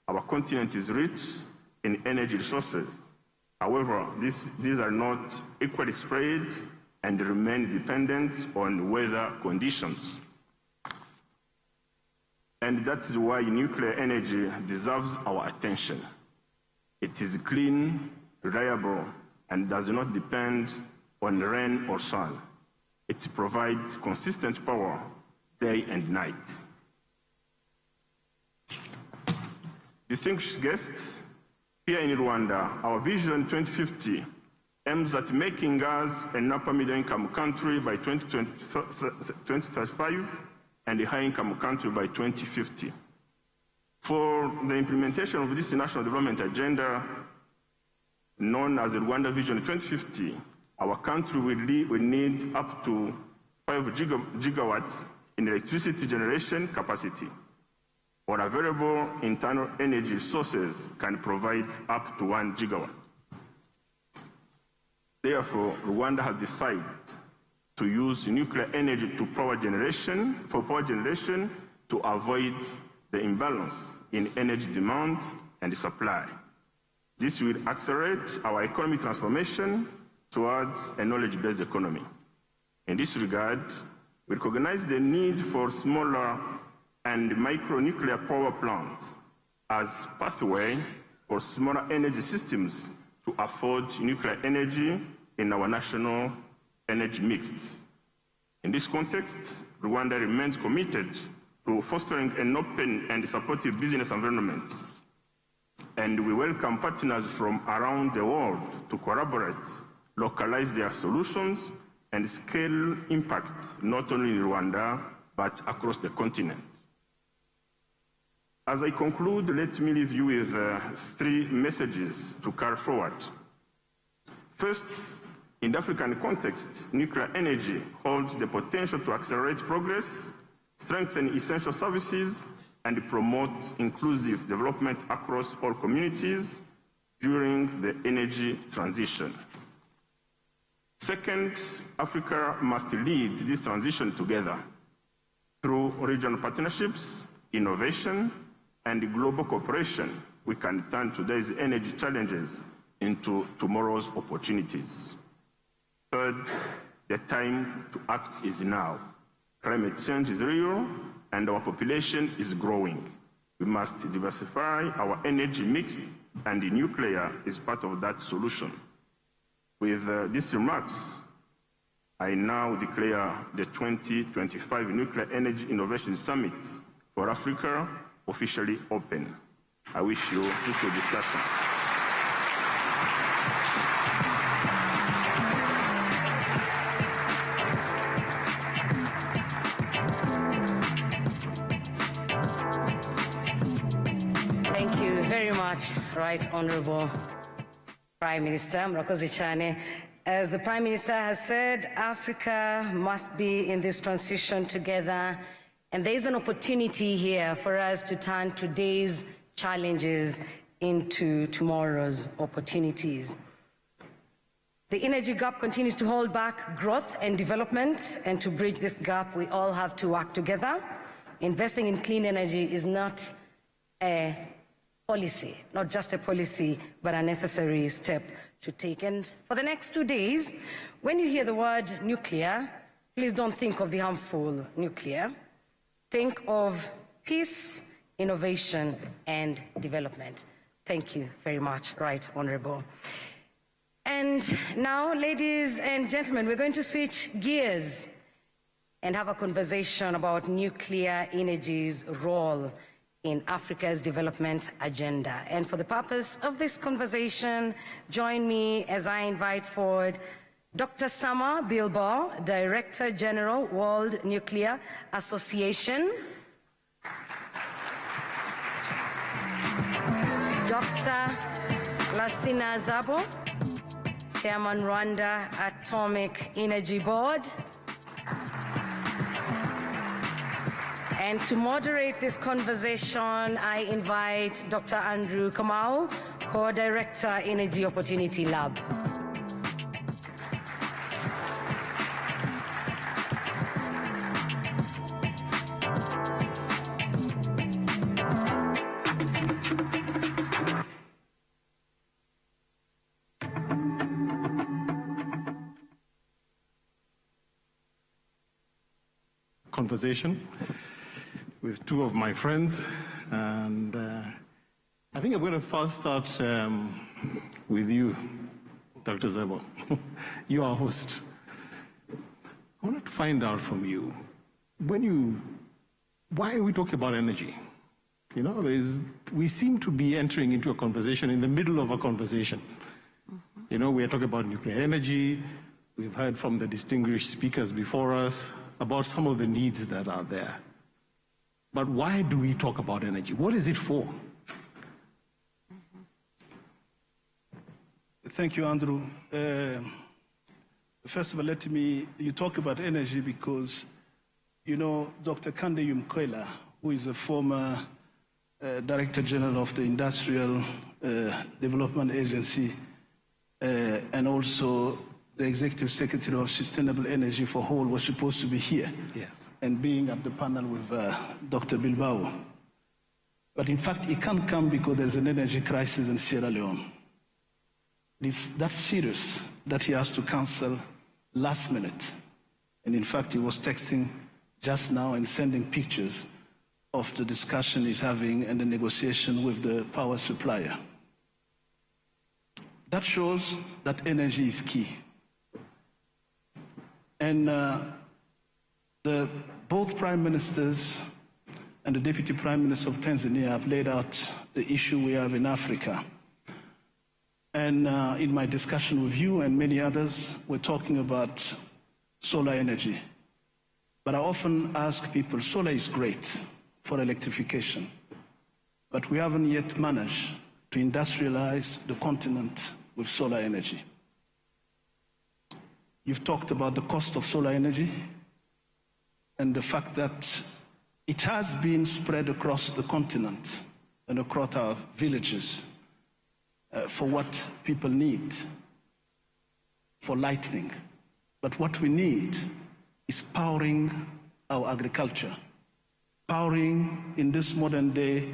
Speaker 6: our continent is rich in energy resources. However, these are not equally spread and remain dependent on weather conditions. And that is why nuclear energy deserves our attention. It is clean, reliable, and does not depend on rain or sun. It provides consistent power day and night. Distinguished guests, here in Rwanda, our Vision 2050 aims at making us an upper middle-income country by 2035 and a high-income country by 2050. For the implementation of this national development agenda, known as the Rwanda Vision 2050, our country will need up to 5 gigawatts in electricity generation capacity. Our available internal energy sources can provide up to 1 gigawatt. Therefore, Rwanda has decided to use nuclear energy for power generation to avoid the imbalance in energy demand and supply. This will accelerate our economic transformation towards a knowledge-based economy. In this regard, we recognize the need for smaller and micro-nuclear power plants as pathway for smaller energy systems to afford nuclear energy in our national energy mix. In this context, Rwanda remains committed to fostering an open and supportive business environment, and we welcome partners from around the world to collaborate, localize their solutions, and scale impact not only in Rwanda, but across the continent. As I conclude, let me leave you with 3 messages to carry forward. First, in the African context, nuclear energy holds the potential to accelerate progress, strengthen essential services, and promote inclusive development across all communities during the energy transition. Second, Africa must lead this transition together through regional partnerships, innovation, and global cooperation. We can turn today's energy challenges into tomorrow's opportunities. Third, the time to act is now. Climate change is real, and our population is growing. We must diversify our energy mix, and nuclear is part of that solution. With these remarks, I now declare the 2025 Nuclear Energy Innovation Summit for Africa officially open. I wish you fruitful discussion.
Speaker 1: Thank you very much, Right Honorable Prime Minister Murakoze cyane. As the Prime Minister has said, Africa must be in this transition together, and there is an opportunity here for us to turn today's challenges into tomorrow's opportunities. The energy gap continues to hold back growth and development, and to bridge this gap, we all have to work together. Investing in clean energy is not a policy, not just a policy, but a necessary step to take. And for the next 2 days, when you hear the word nuclear, please don't think of the harmful nuclear. Think of peace, innovation, and development. Thank you very much, Right Honorable. And now, ladies and gentlemen, we're going to switch gears and have a conversation about nuclear energy's role in Africa's development agenda. And for the purpose of this conversation, join me as I invite forward Dr. Sama Bilbao, Director General, World Nuclear Association. Dr. Lassina Zabo, Chairman, Rwanda Atomic Energy Board. And to moderate this conversation, I invite Dr. Andrew Kamau, Co-Director, Energy Opportunity Lab.
Speaker 7: Conversation. with two of my friends, and I think I'm going to first start with you, Dr. Zebo. You are host. I wanted to find out from you, why are we talking about energy? You know, we seem to be entering into a conversation in the middle of a conversation. You know, we are talking about nuclear energy. We've heard from the distinguished speakers before us about some of the needs that are there. But why do we talk about energy? What is it for?
Speaker 3: Thank you, Andrew. First of all, you talk about energy because, you know, Dr. Kande Yumkwela, who is a former Director General of the Industrial Development Agency and also the Executive Secretary of Sustainable Energy for Whole, was supposed to be here.
Speaker 7: Yes. And
Speaker 3: being at the panel with Dr. Bilbao. But in fact, he can't come because there's an energy crisis in Sierra Leone. It's that serious that he has to cancel last minute. And in fact, he was texting just now and sending pictures of the discussion he's having and the negotiation with the power supplier. That shows that energy is key. And both Prime Ministers and the Deputy Prime Minister of Tanzania have laid out the issue we have in Africa. And in my discussion with you and many others, we're talking about solar energy. But I often ask people, solar is great for electrification, but we haven't yet managed to industrialize the continent with solar energy. You've talked about the cost of solar energy and the fact that it has been spread across the continent and across our villages for what people need, for lighting. But what we need is powering our agriculture, powering, in this modern day,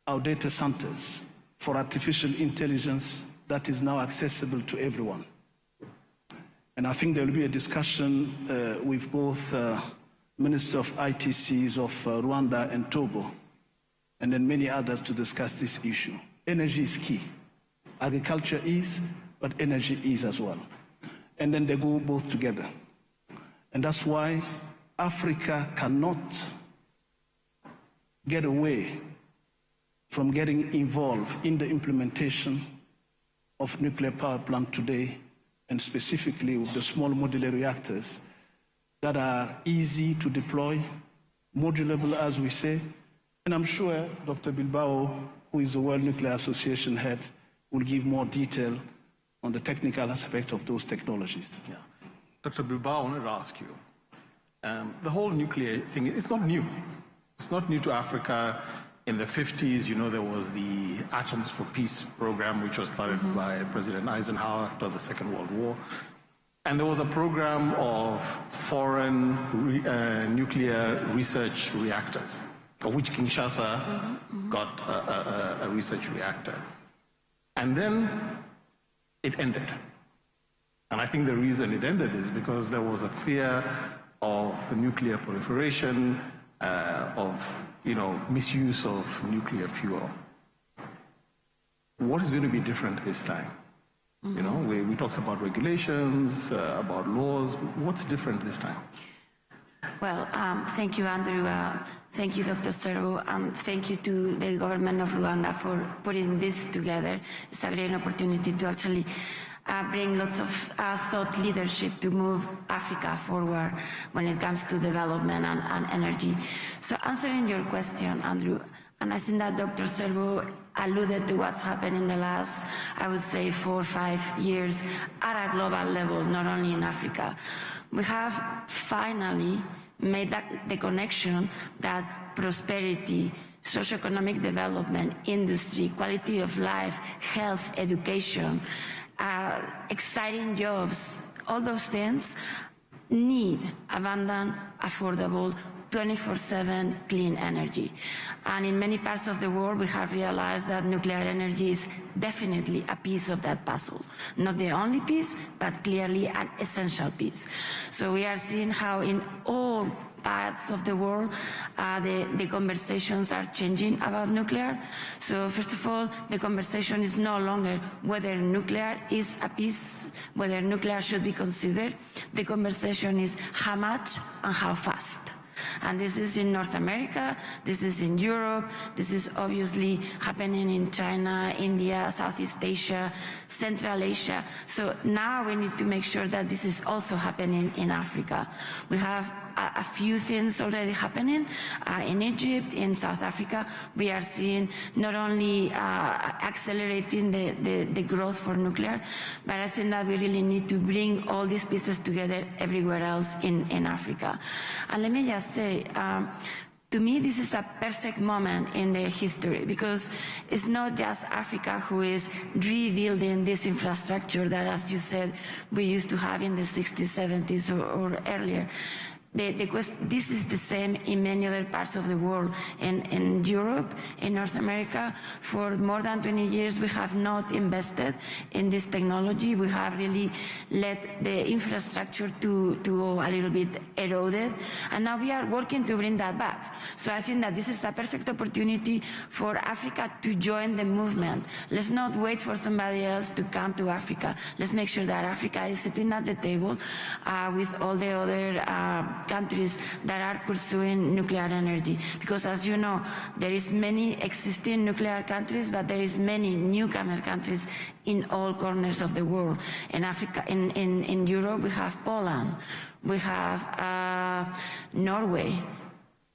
Speaker 3: our data centers for artificial intelligence that is now accessible to everyone. And I think there will be a discussion with both Ministers of ITCs of Rwanda and Togo, and then many others to discuss this issue. Energy is key. Agriculture is, but energy is as well. And then they go both together. And that's why Africa cannot get away from getting involved in the implementation of nuclear power plant today, and specifically with the small modular reactors that are easy to deploy, modulable, as we say. And I'm sure Dr. Bilbao, who is the World Nuclear Association head, will give more detail on the technical aspect of those technologies.
Speaker 7: Yeah. Dr. Bilbao, I wanted to ask you, the whole nuclear thing, it's not new. It's not new to Africa. In the 50s, you know, there was the Atoms for Peace program, which was started by President Eisenhower after the Second World War. And there was a program of foreign nuclear research reactors, of which Kinshasa got a research reactor. And then it ended. And I think the reason it ended is because there was a fear of nuclear proliferation, of, you know, misuse of nuclear fuel. What is going to be different this time? You know, we talk about regulations, about laws. What's different this time?
Speaker 8: Well, thank you, Andrew. Thank you, Dr. Servo. Thank you to the government of Rwanda for putting this together. It's a great opportunity to actually bring lots of thought leadership to move Africa forward when it comes to development and energy. So answering your question, Andrew, and I think that Dr. Servo alluded to what's happened in the last, I would say, 4 or 5 years at a global level, not only in Africa. We have finally made the connection that prosperity, socioeconomic development, industry, quality of life, health, education, exciting jobs, all those things need abundant, affordable, 24/7 clean energy. And in many parts of the world, we have realized that nuclear energy is definitely a piece of that puzzle. Not the only piece, but clearly an essential piece. So we are seeing how in all parts of the world, the conversations are changing about nuclear. So first of all, the conversation is no longer whether nuclear is a peace, whether nuclear should be considered. The conversation is how much and how fast. And this is in North America, this is in Europe, this is obviously happening in China, India, Southeast Asia, Central Asia. So now we need to make sure that this is also happening in Africa. We have a few things already happening in Egypt, in South Africa. We are seeing not only accelerating the growth for nuclear, but I think that we really need to bring all these pieces together everywhere else in Africa. And let me just say, to me, this is a perfect moment in the history, because it's not just Africa who is rebuilding this infrastructure that, as you said, we used to have in the 60s, 70s or earlier. This is the same in many other parts of the world. In Europe, in North America, for more than 20 years, we have not invested in this technology. We have really let the infrastructure to go a little bit eroded. And now we are working to bring that back. So I think that this is a perfect opportunity for Africa to join the movement. Let's not wait for somebody else to come to Africa. Let's make sure that Africa is sitting at the table with all the other countries that are pursuing nuclear energy, because as you know, there is many existing nuclear countries, but there is many newcomer countries in all corners of the world. In Africa, in Europe, we have Poland, we have Norway,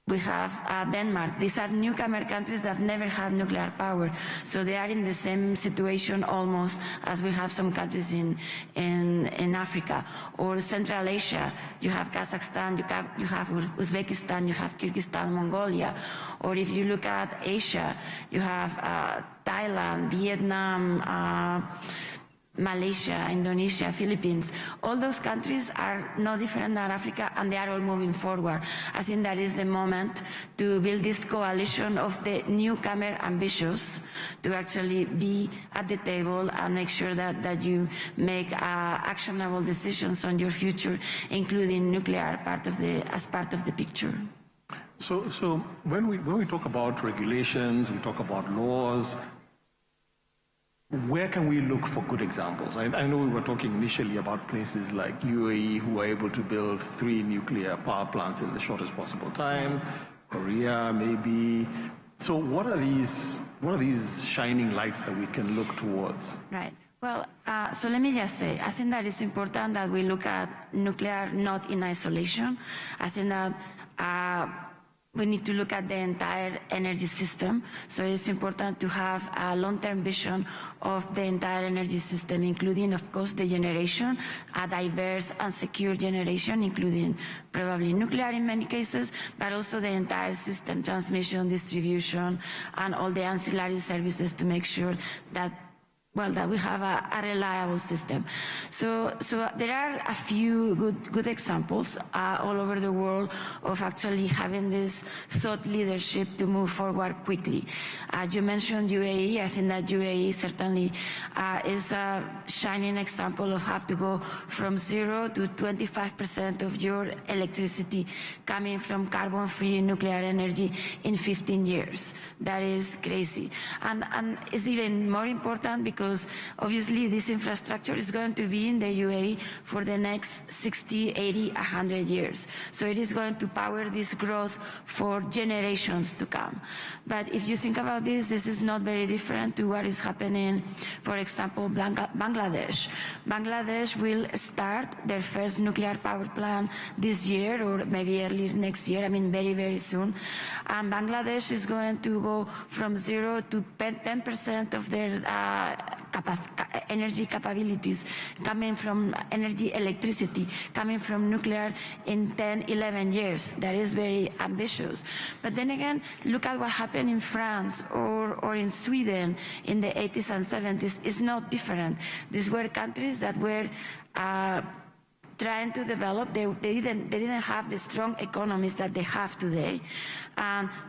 Speaker 8: we have Denmark. These are newcomer countries that have never had nuclear power. So they are in the same situation almost as we have some countries in Africa. Or Central Asia, you have Kazakhstan, you have Uzbekistan, you have Kyrgyzstan, Mongolia. Or if you look at Asia, you have Thailand, Vietnam, Malaysia, Indonesia, Philippines. All those countries are no different than Africa, and they are all moving forward. I think that is the moment to build this coalition of the newcomer ambitious to actually be at the table and make sure that you make actionable decisions on your future, including nuclear as part of the picture.
Speaker 7: So when we talk about regulations, we talk about laws, where can we look for good examples? I know we were talking initially about places like UAE, who are able to build 3 nuclear power plants in the shortest possible time, Korea maybe. So what are these shining lights that we can look towards?
Speaker 8: Right. Well, so let me just say, I think that it's important that we look at nuclear not in isolation. I think that we need to look at the entire energy system. So it's important to have a long-term vision of the entire energy system, including, of course, the generation, a diverse and secure generation, including probably nuclear in many cases, but also the entire system, transmission, distribution, and all the ancillary services to make sure that that we have a reliable system. So there are a few good examples all over the world of actually having this thought leadership to move forward quickly. You mentioned UAE. I think that UAE certainly is a shining example of how to go from 0 to 25% of your electricity coming from carbon-free nuclear energy in 15 years. That is crazy. And it's even more important because obviously this infrastructure is going to be in the UAE for the next 60, 80, 100 years. So it is going to power this growth for generations to come. But if you think about this, this is not very different to what is happening, for example, Bangladesh. Bangladesh will start their first nuclear power plant this year or maybe early next year, I mean very, very soon. And Bangladesh is going to go from 0 to 10% of their energy capabilities coming from electricity, coming from nuclear in 10, 11 years. That is very ambitious. But then again, look at what happened in France or in Sweden in the 80s and 70s. It's not different. These were countries that were trying to develop. They didn't have the strong economies that they have today.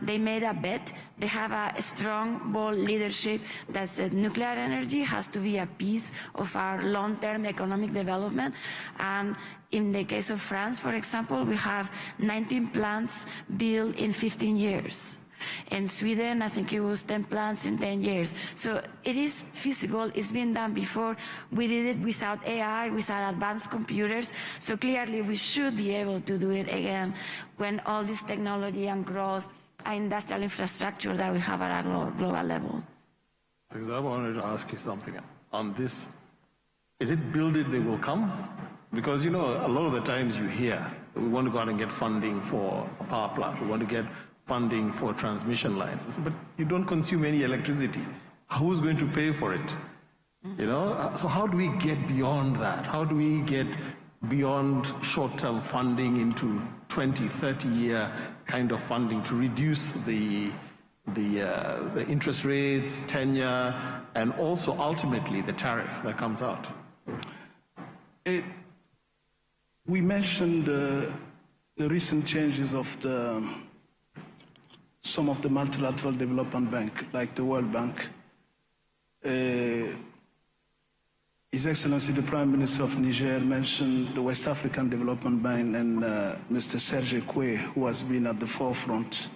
Speaker 8: They made a bet. They have a strong, bold leadership that said nuclear energy has to be a piece of our long-term economic development. And in the case of France, for example, we have 19 plants built in 15 years. In Sweden, I think it was 10 plants in 10 years. So it is feasible. It's been done before. We did it without AI, without advanced computers. So clearly, we should be able to do it again when all this technology and growth and industrial infrastructure that we have at a global level.
Speaker 7: Because I wanted to ask you something on this. Is it build it, they will come? Because, you know, a lot of the times you hear, we want to go out and get funding for a power plant. We want to get funding for transmission lines. But you don't consume any electricity. Who's going to pay for it? You know, so how do we get beyond that? How do we get beyond short-term funding into 20, 30-year kind of funding to reduce the interest rates, tenure, and also ultimately the tariff that comes out?
Speaker 3: We mentioned the recent changes of some of the multilateral development bank, like the World Bank. His Excellency the Prime Minister of Niger mentioned the West African Development Bank and Mr. Serge Kwe, who has been at the forefront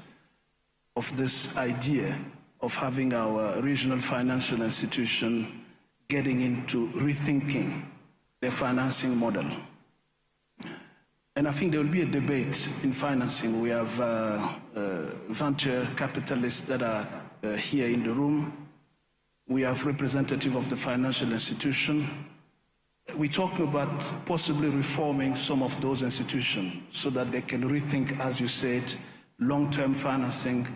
Speaker 3: of this idea of having our regional financial institution getting into rethinking their financing model. And I think there will be a debate in financing. We have venture capitalists that are here in the room. We have representatives of the financial institution. We're talking about possibly reforming some of those institutions so that they can rethink, as you said, long-term financing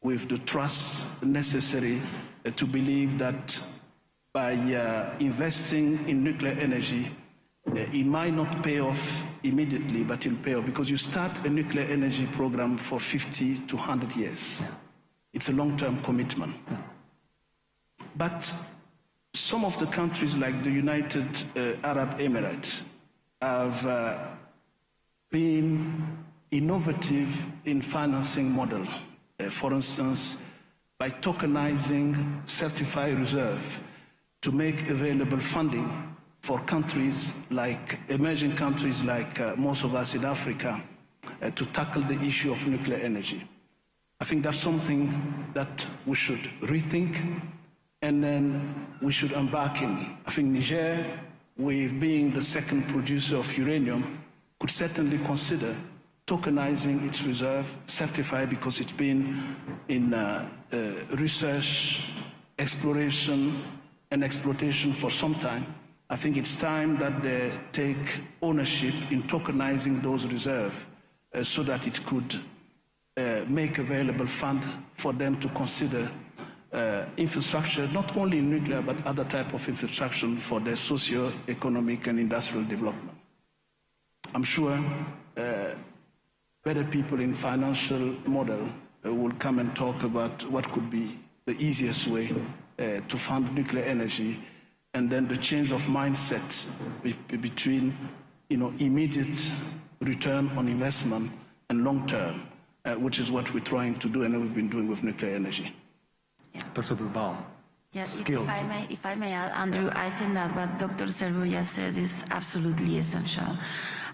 Speaker 3: with the trust necessary to believe that by investing in nuclear energy, it might not pay off immediately, but it'll pay off because you start a nuclear energy program for 50 to 100 years. It's a long-term commitment. But some of the countries like the United Arab Emirates have been innovative in financing model. For instance, by tokenizing certified reserve to make available funding for countries like, emerging countries like most of us in Africa, to tackle the issue of nuclear energy. I think that's something that we should rethink and then we should embark in. I think Niger, with being the second producer of uranium, could certainly consider tokenizing its reserve, certified because it's been in research, exploration, and exploitation for some time. I think it's time that they take ownership in tokenizing those reserves so that it could make available fund for them to consider infrastructure, not only in nuclear, but other type of infrastructure for their socio-economic and industrial development. I'm sure better people in financial model will come and talk about what could be the easiest way to fund nuclear energy, and then the change of mindset between, immediate return on investment and long-term, which is what we're trying to do and we've been doing with nuclear energy.
Speaker 8: Yeah.
Speaker 7: Dr. Bilbao.
Speaker 8: Yes, if I may add, Andrew, I think that what Dr. Cerrulla said is absolutely essential.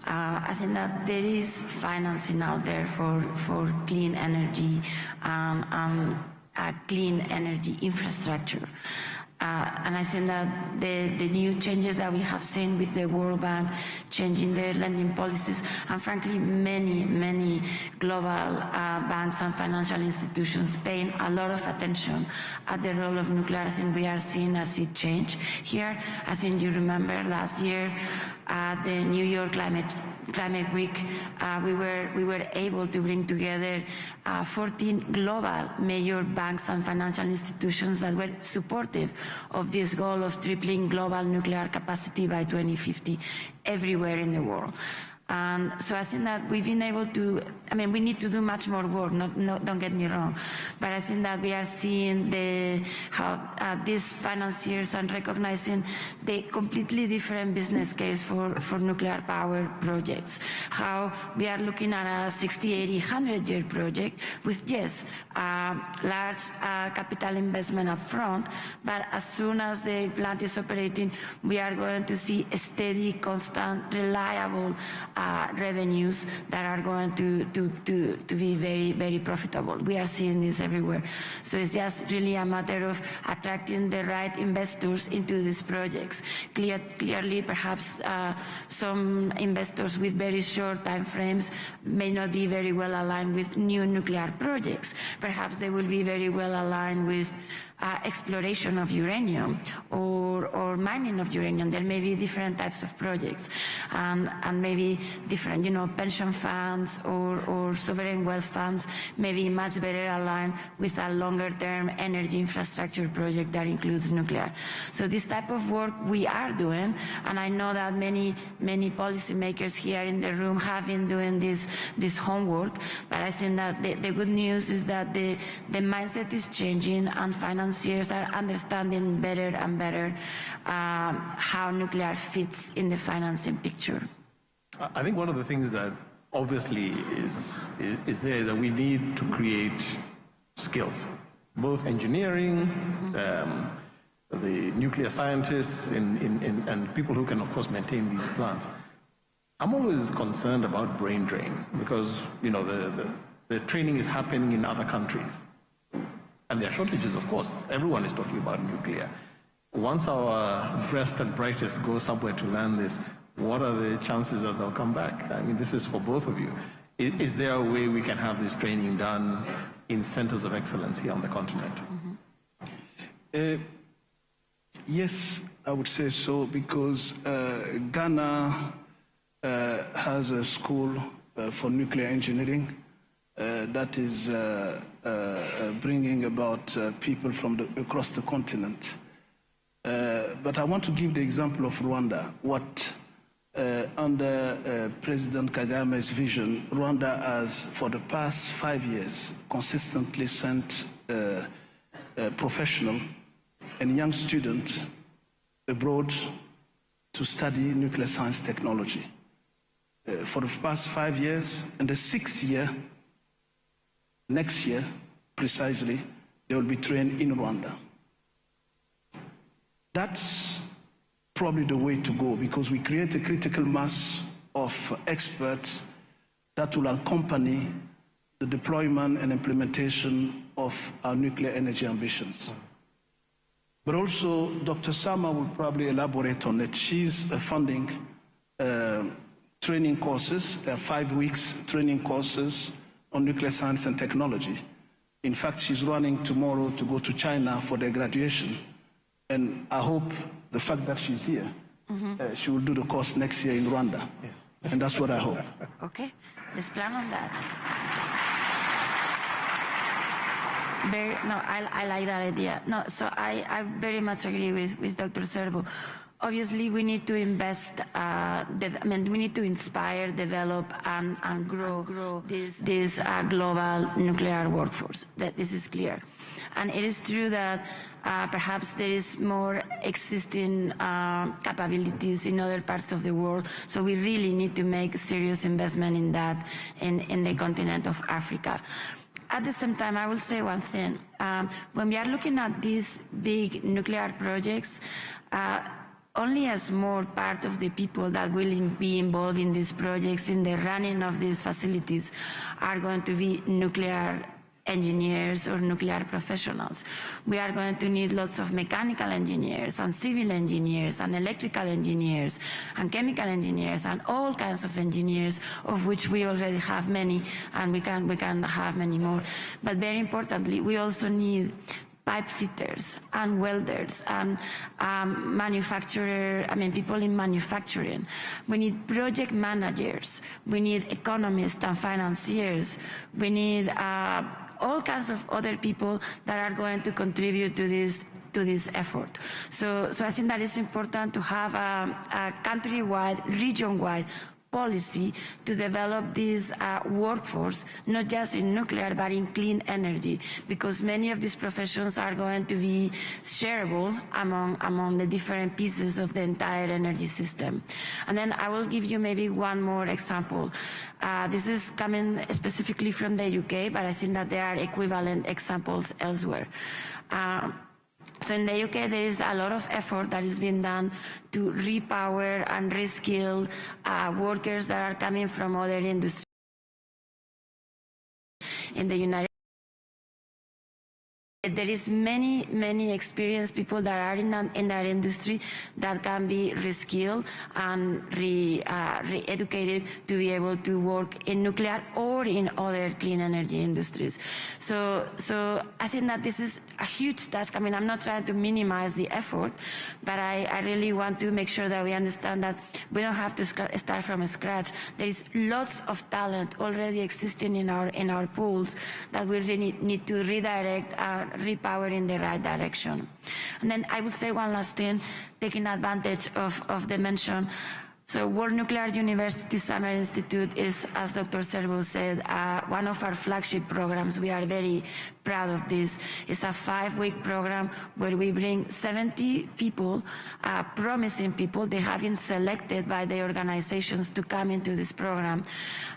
Speaker 8: I think that there is financing out there for clean energy and clean energy infrastructure. And I think that the new changes that we have seen with the World Bank changing their lending policies, and frankly, many global banks and financial institutions paying a lot of attention at the role of nuclear, I think we are seeing a sea change here. I think you remember last year at the New York Climate Week, we were able to bring together 14 global major banks and financial institutions that were supportive of this goal of tripling global nuclear capacity by 2050 everywhere in the world. And so I think that we've been able to, I mean, we need to do much more work, don't get me wrong, but I think that we are seeing how these financiers are recognizing the completely different business case for nuclear power projects. How we are looking at a 60, 80, 100-year project with, yes, large capital investment up front, but as soon as the plant is operating, we are going to see a steady, constant, reliable revenues that are going to be very, very profitable. We are seeing this everywhere. So it's just really a matter of attracting the right investors into these projects. Clearly, perhaps some investors with very short time frames may not be very well aligned with new nuclear projects. Perhaps they will be very well aligned with exploration of uranium or mining of uranium. There may be different types of projects and maybe different, pension funds or sovereign wealth funds may be much better aligned with a longer-term energy infrastructure project that includes nuclear. So this type of work we are doing, and I know that many policymakers here in the room have been doing this homework, but I think that the good news is that the mindset is changing and financiers are understanding better and better how nuclear fits in the financing picture.
Speaker 7: I think one of the things that obviously is there that we need to create skills, both engineering, the nuclear scientists and people who can of course maintain these plants. I'm always concerned about brain drain because the training is happening in other countries. And there are shortages, of course. Everyone is talking about nuclear. Once our best and brightest go somewhere to learn this, what are the chances that they'll come back? I mean, this is for both of you. Is there a way we can have this training done in centers of excellence here on the continent?
Speaker 3: Yes, I would say so, because Ghana has a school for nuclear engineering that is bringing about people from across the continent. But I want to give the example of Rwanda. What under President Kagame's vision, Rwanda has, for the past 5 years, consistently sent professional and young students abroad to study nuclear science technology. For the past 5 years, and the 6th year, next year, precisely, they will be trained in Rwanda. That's probably the way to go, because we create a critical mass of experts that will accompany the deployment and implementation of our nuclear energy ambitions. But also, Dr. Sama will probably elaborate on it. She's funding training courses. There are 5 weeks training courses on nuclear science and technology. In fact, she's running tomorrow to go to China for their graduation. And I hope the fact that she's here, she will do the course next year in Rwanda. Yeah. And that's what I hope.
Speaker 8: Okay, let's plan on that. I like that idea. No, so I very much agree with Dr. Servo. Obviously, we need to invest, we need to inspire, develop, and grow this global nuclear workforce. This is clear. And it is true that perhaps there is more existing capabilities in other parts of the world, so we really need to make serious investment in that in the continent of Africa. At the same time, I will say one thing. When we are looking at these big nuclear projects, only a small part of the people that will be involved in these projects, in the running of these facilities, are going to be nuclear engineers or nuclear professionals. We are going to need lots of mechanical engineers and civil engineers and electrical engineers and chemical engineers and all kinds of engineers, of which we already have many, and we can have many more. But very importantly, we also need pipe fitters and welders and people in manufacturing. We need project managers. We need economists and financiers. We need all kinds of other people that are going to contribute to this effort. So I think that it's important to have a country-wide, region-wide policy to develop this workforce, not just in nuclear, but in clean energy, because many of these professions are going to be shareable among the different pieces of the entire energy system. And then I will give you maybe one more example. This is coming specifically from the UK, but I think that there are equivalent examples elsewhere. So in the UK, there is a lot of effort that is being done to repower and reskill workers that are coming from other industries. In the United States, there is many experienced people that are in that industry that can be reskilled and re-educated to be able to work in nuclear or in other clean energy industries. So I think that this is a huge task. I mean, I'm not trying to minimize the effort, but I really want to make sure that we understand that we don't have to start from scratch. There is lots of talent already existing in our pools that we really need to redirect repower in the right direction. And then I would say one last thing, taking advantage of the mention. So World Nuclear University Summer Institute is, as Dr. Servo said, one of our flagship programs. We are very proud of this. It's a 5-week program where we bring 70 people, promising people. They have been selected by the organizations to come into this program.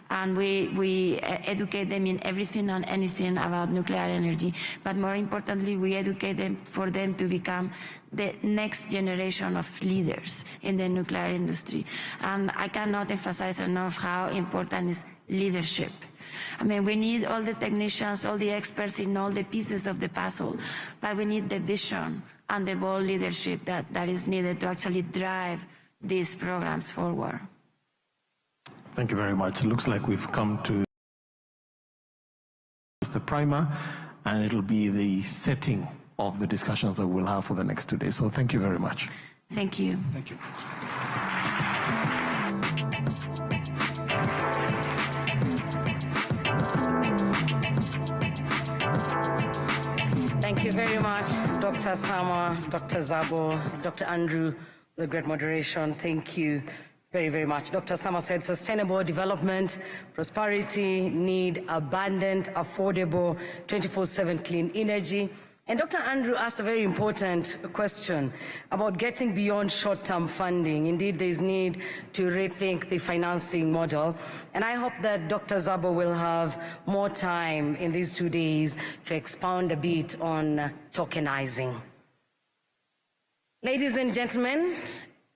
Speaker 8: And we educate them in everything and anything about nuclear energy. But more importantly, we educate them for them to become the next generation of leaders in the nuclear industry. And I cannot emphasize enough how important is leadership. I mean, we need all the technicians, all the experts in all the pieces of the puzzle, but we need the vision and the bold leadership that is needed to actually drive these programs forward.
Speaker 7: Thank you very much. It looks like we've come to the primer, and it'll be the setting of the discussions that we'll have for the next 2 days. So thank you very much.
Speaker 8: Thank you.
Speaker 7: Thank you.
Speaker 1: Thank you very much, Dr. Sama, Dr. Zabo, Dr. Andrew, the great moderation. Thank you very much. Dr. Sama said sustainable development, prosperity need abundant, affordable, 24/7 clean energy. And Dr. Andrew asked a very important question about getting beyond short-term funding. Indeed, there is need to rethink the financing model. And I hope that Dr. Zabo will have more time in these 2 days to expound a bit on tokenizing. Ladies and gentlemen,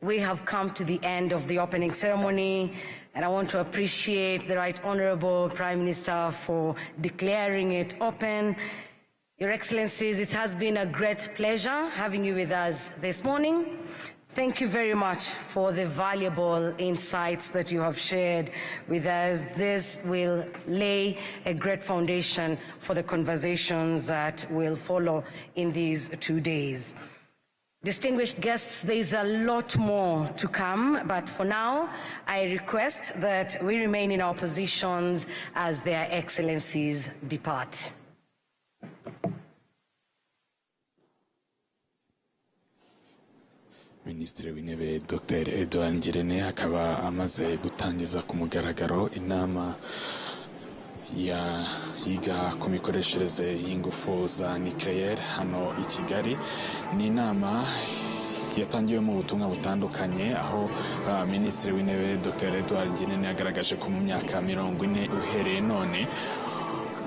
Speaker 1: we have come to the end of the opening ceremony, and I want to appreciate the Right Honorable Prime Minister for declaring it open. Your Excellencies, it has been a great pleasure having you with us this morning. Thank you very much for the valuable insights that you have shared with us. This will lay a great foundation for the conversations that will follow in these 2 days. Distinguished guests, there's a lot more to come, but for now, I request that we remain in our positions as their Excellencies depart.
Speaker 9: Minisitiri w'Intebe Dr. Edouard Ngirente akaba amaze gutangiza ku mugaragaro inama yiga ku mikoreshereze y'ingufu za nucleaire hano i Kigali. Ni inama yatangiwemo ubutumwa butandukanye, aho Minisitiri w'Intebe Dr. Edouard Ngirente yagaragaje ko mu myaka 40 uhereye none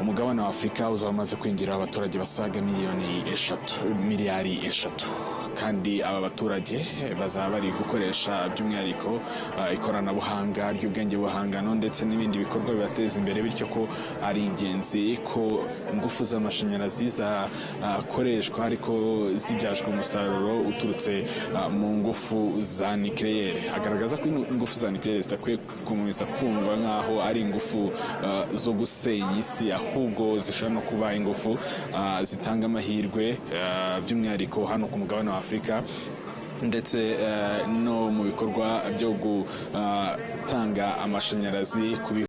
Speaker 9: umugabane wa Afurika uzaba umaze kwinjira abaturage basaga miliyari eshatu. Kandi aba baturage bazaba bari gukoresha by'umwihariko ikoranabuhanga ry'ubwenge buhangano ndetse n'ibindi bikorwa bibateza imbere, bityo ko ari ingenzi ko ingufu z'amashanyarazi zakoreshwa ariko zibyajwe umusaruro uturutse mu ngufu za nucleaire. Agaragaza ko ingufu za nucleaire zitakwiye gukomeza kumva nk'aho ari ingufu zo gusenya isi, ahubwo zishobora no kuba ingufu zitanga amahirwe by'umwihariko hano ku mugabane wa Afurika ndetse no mu bikorwa byo gutanga amashanyarazi ku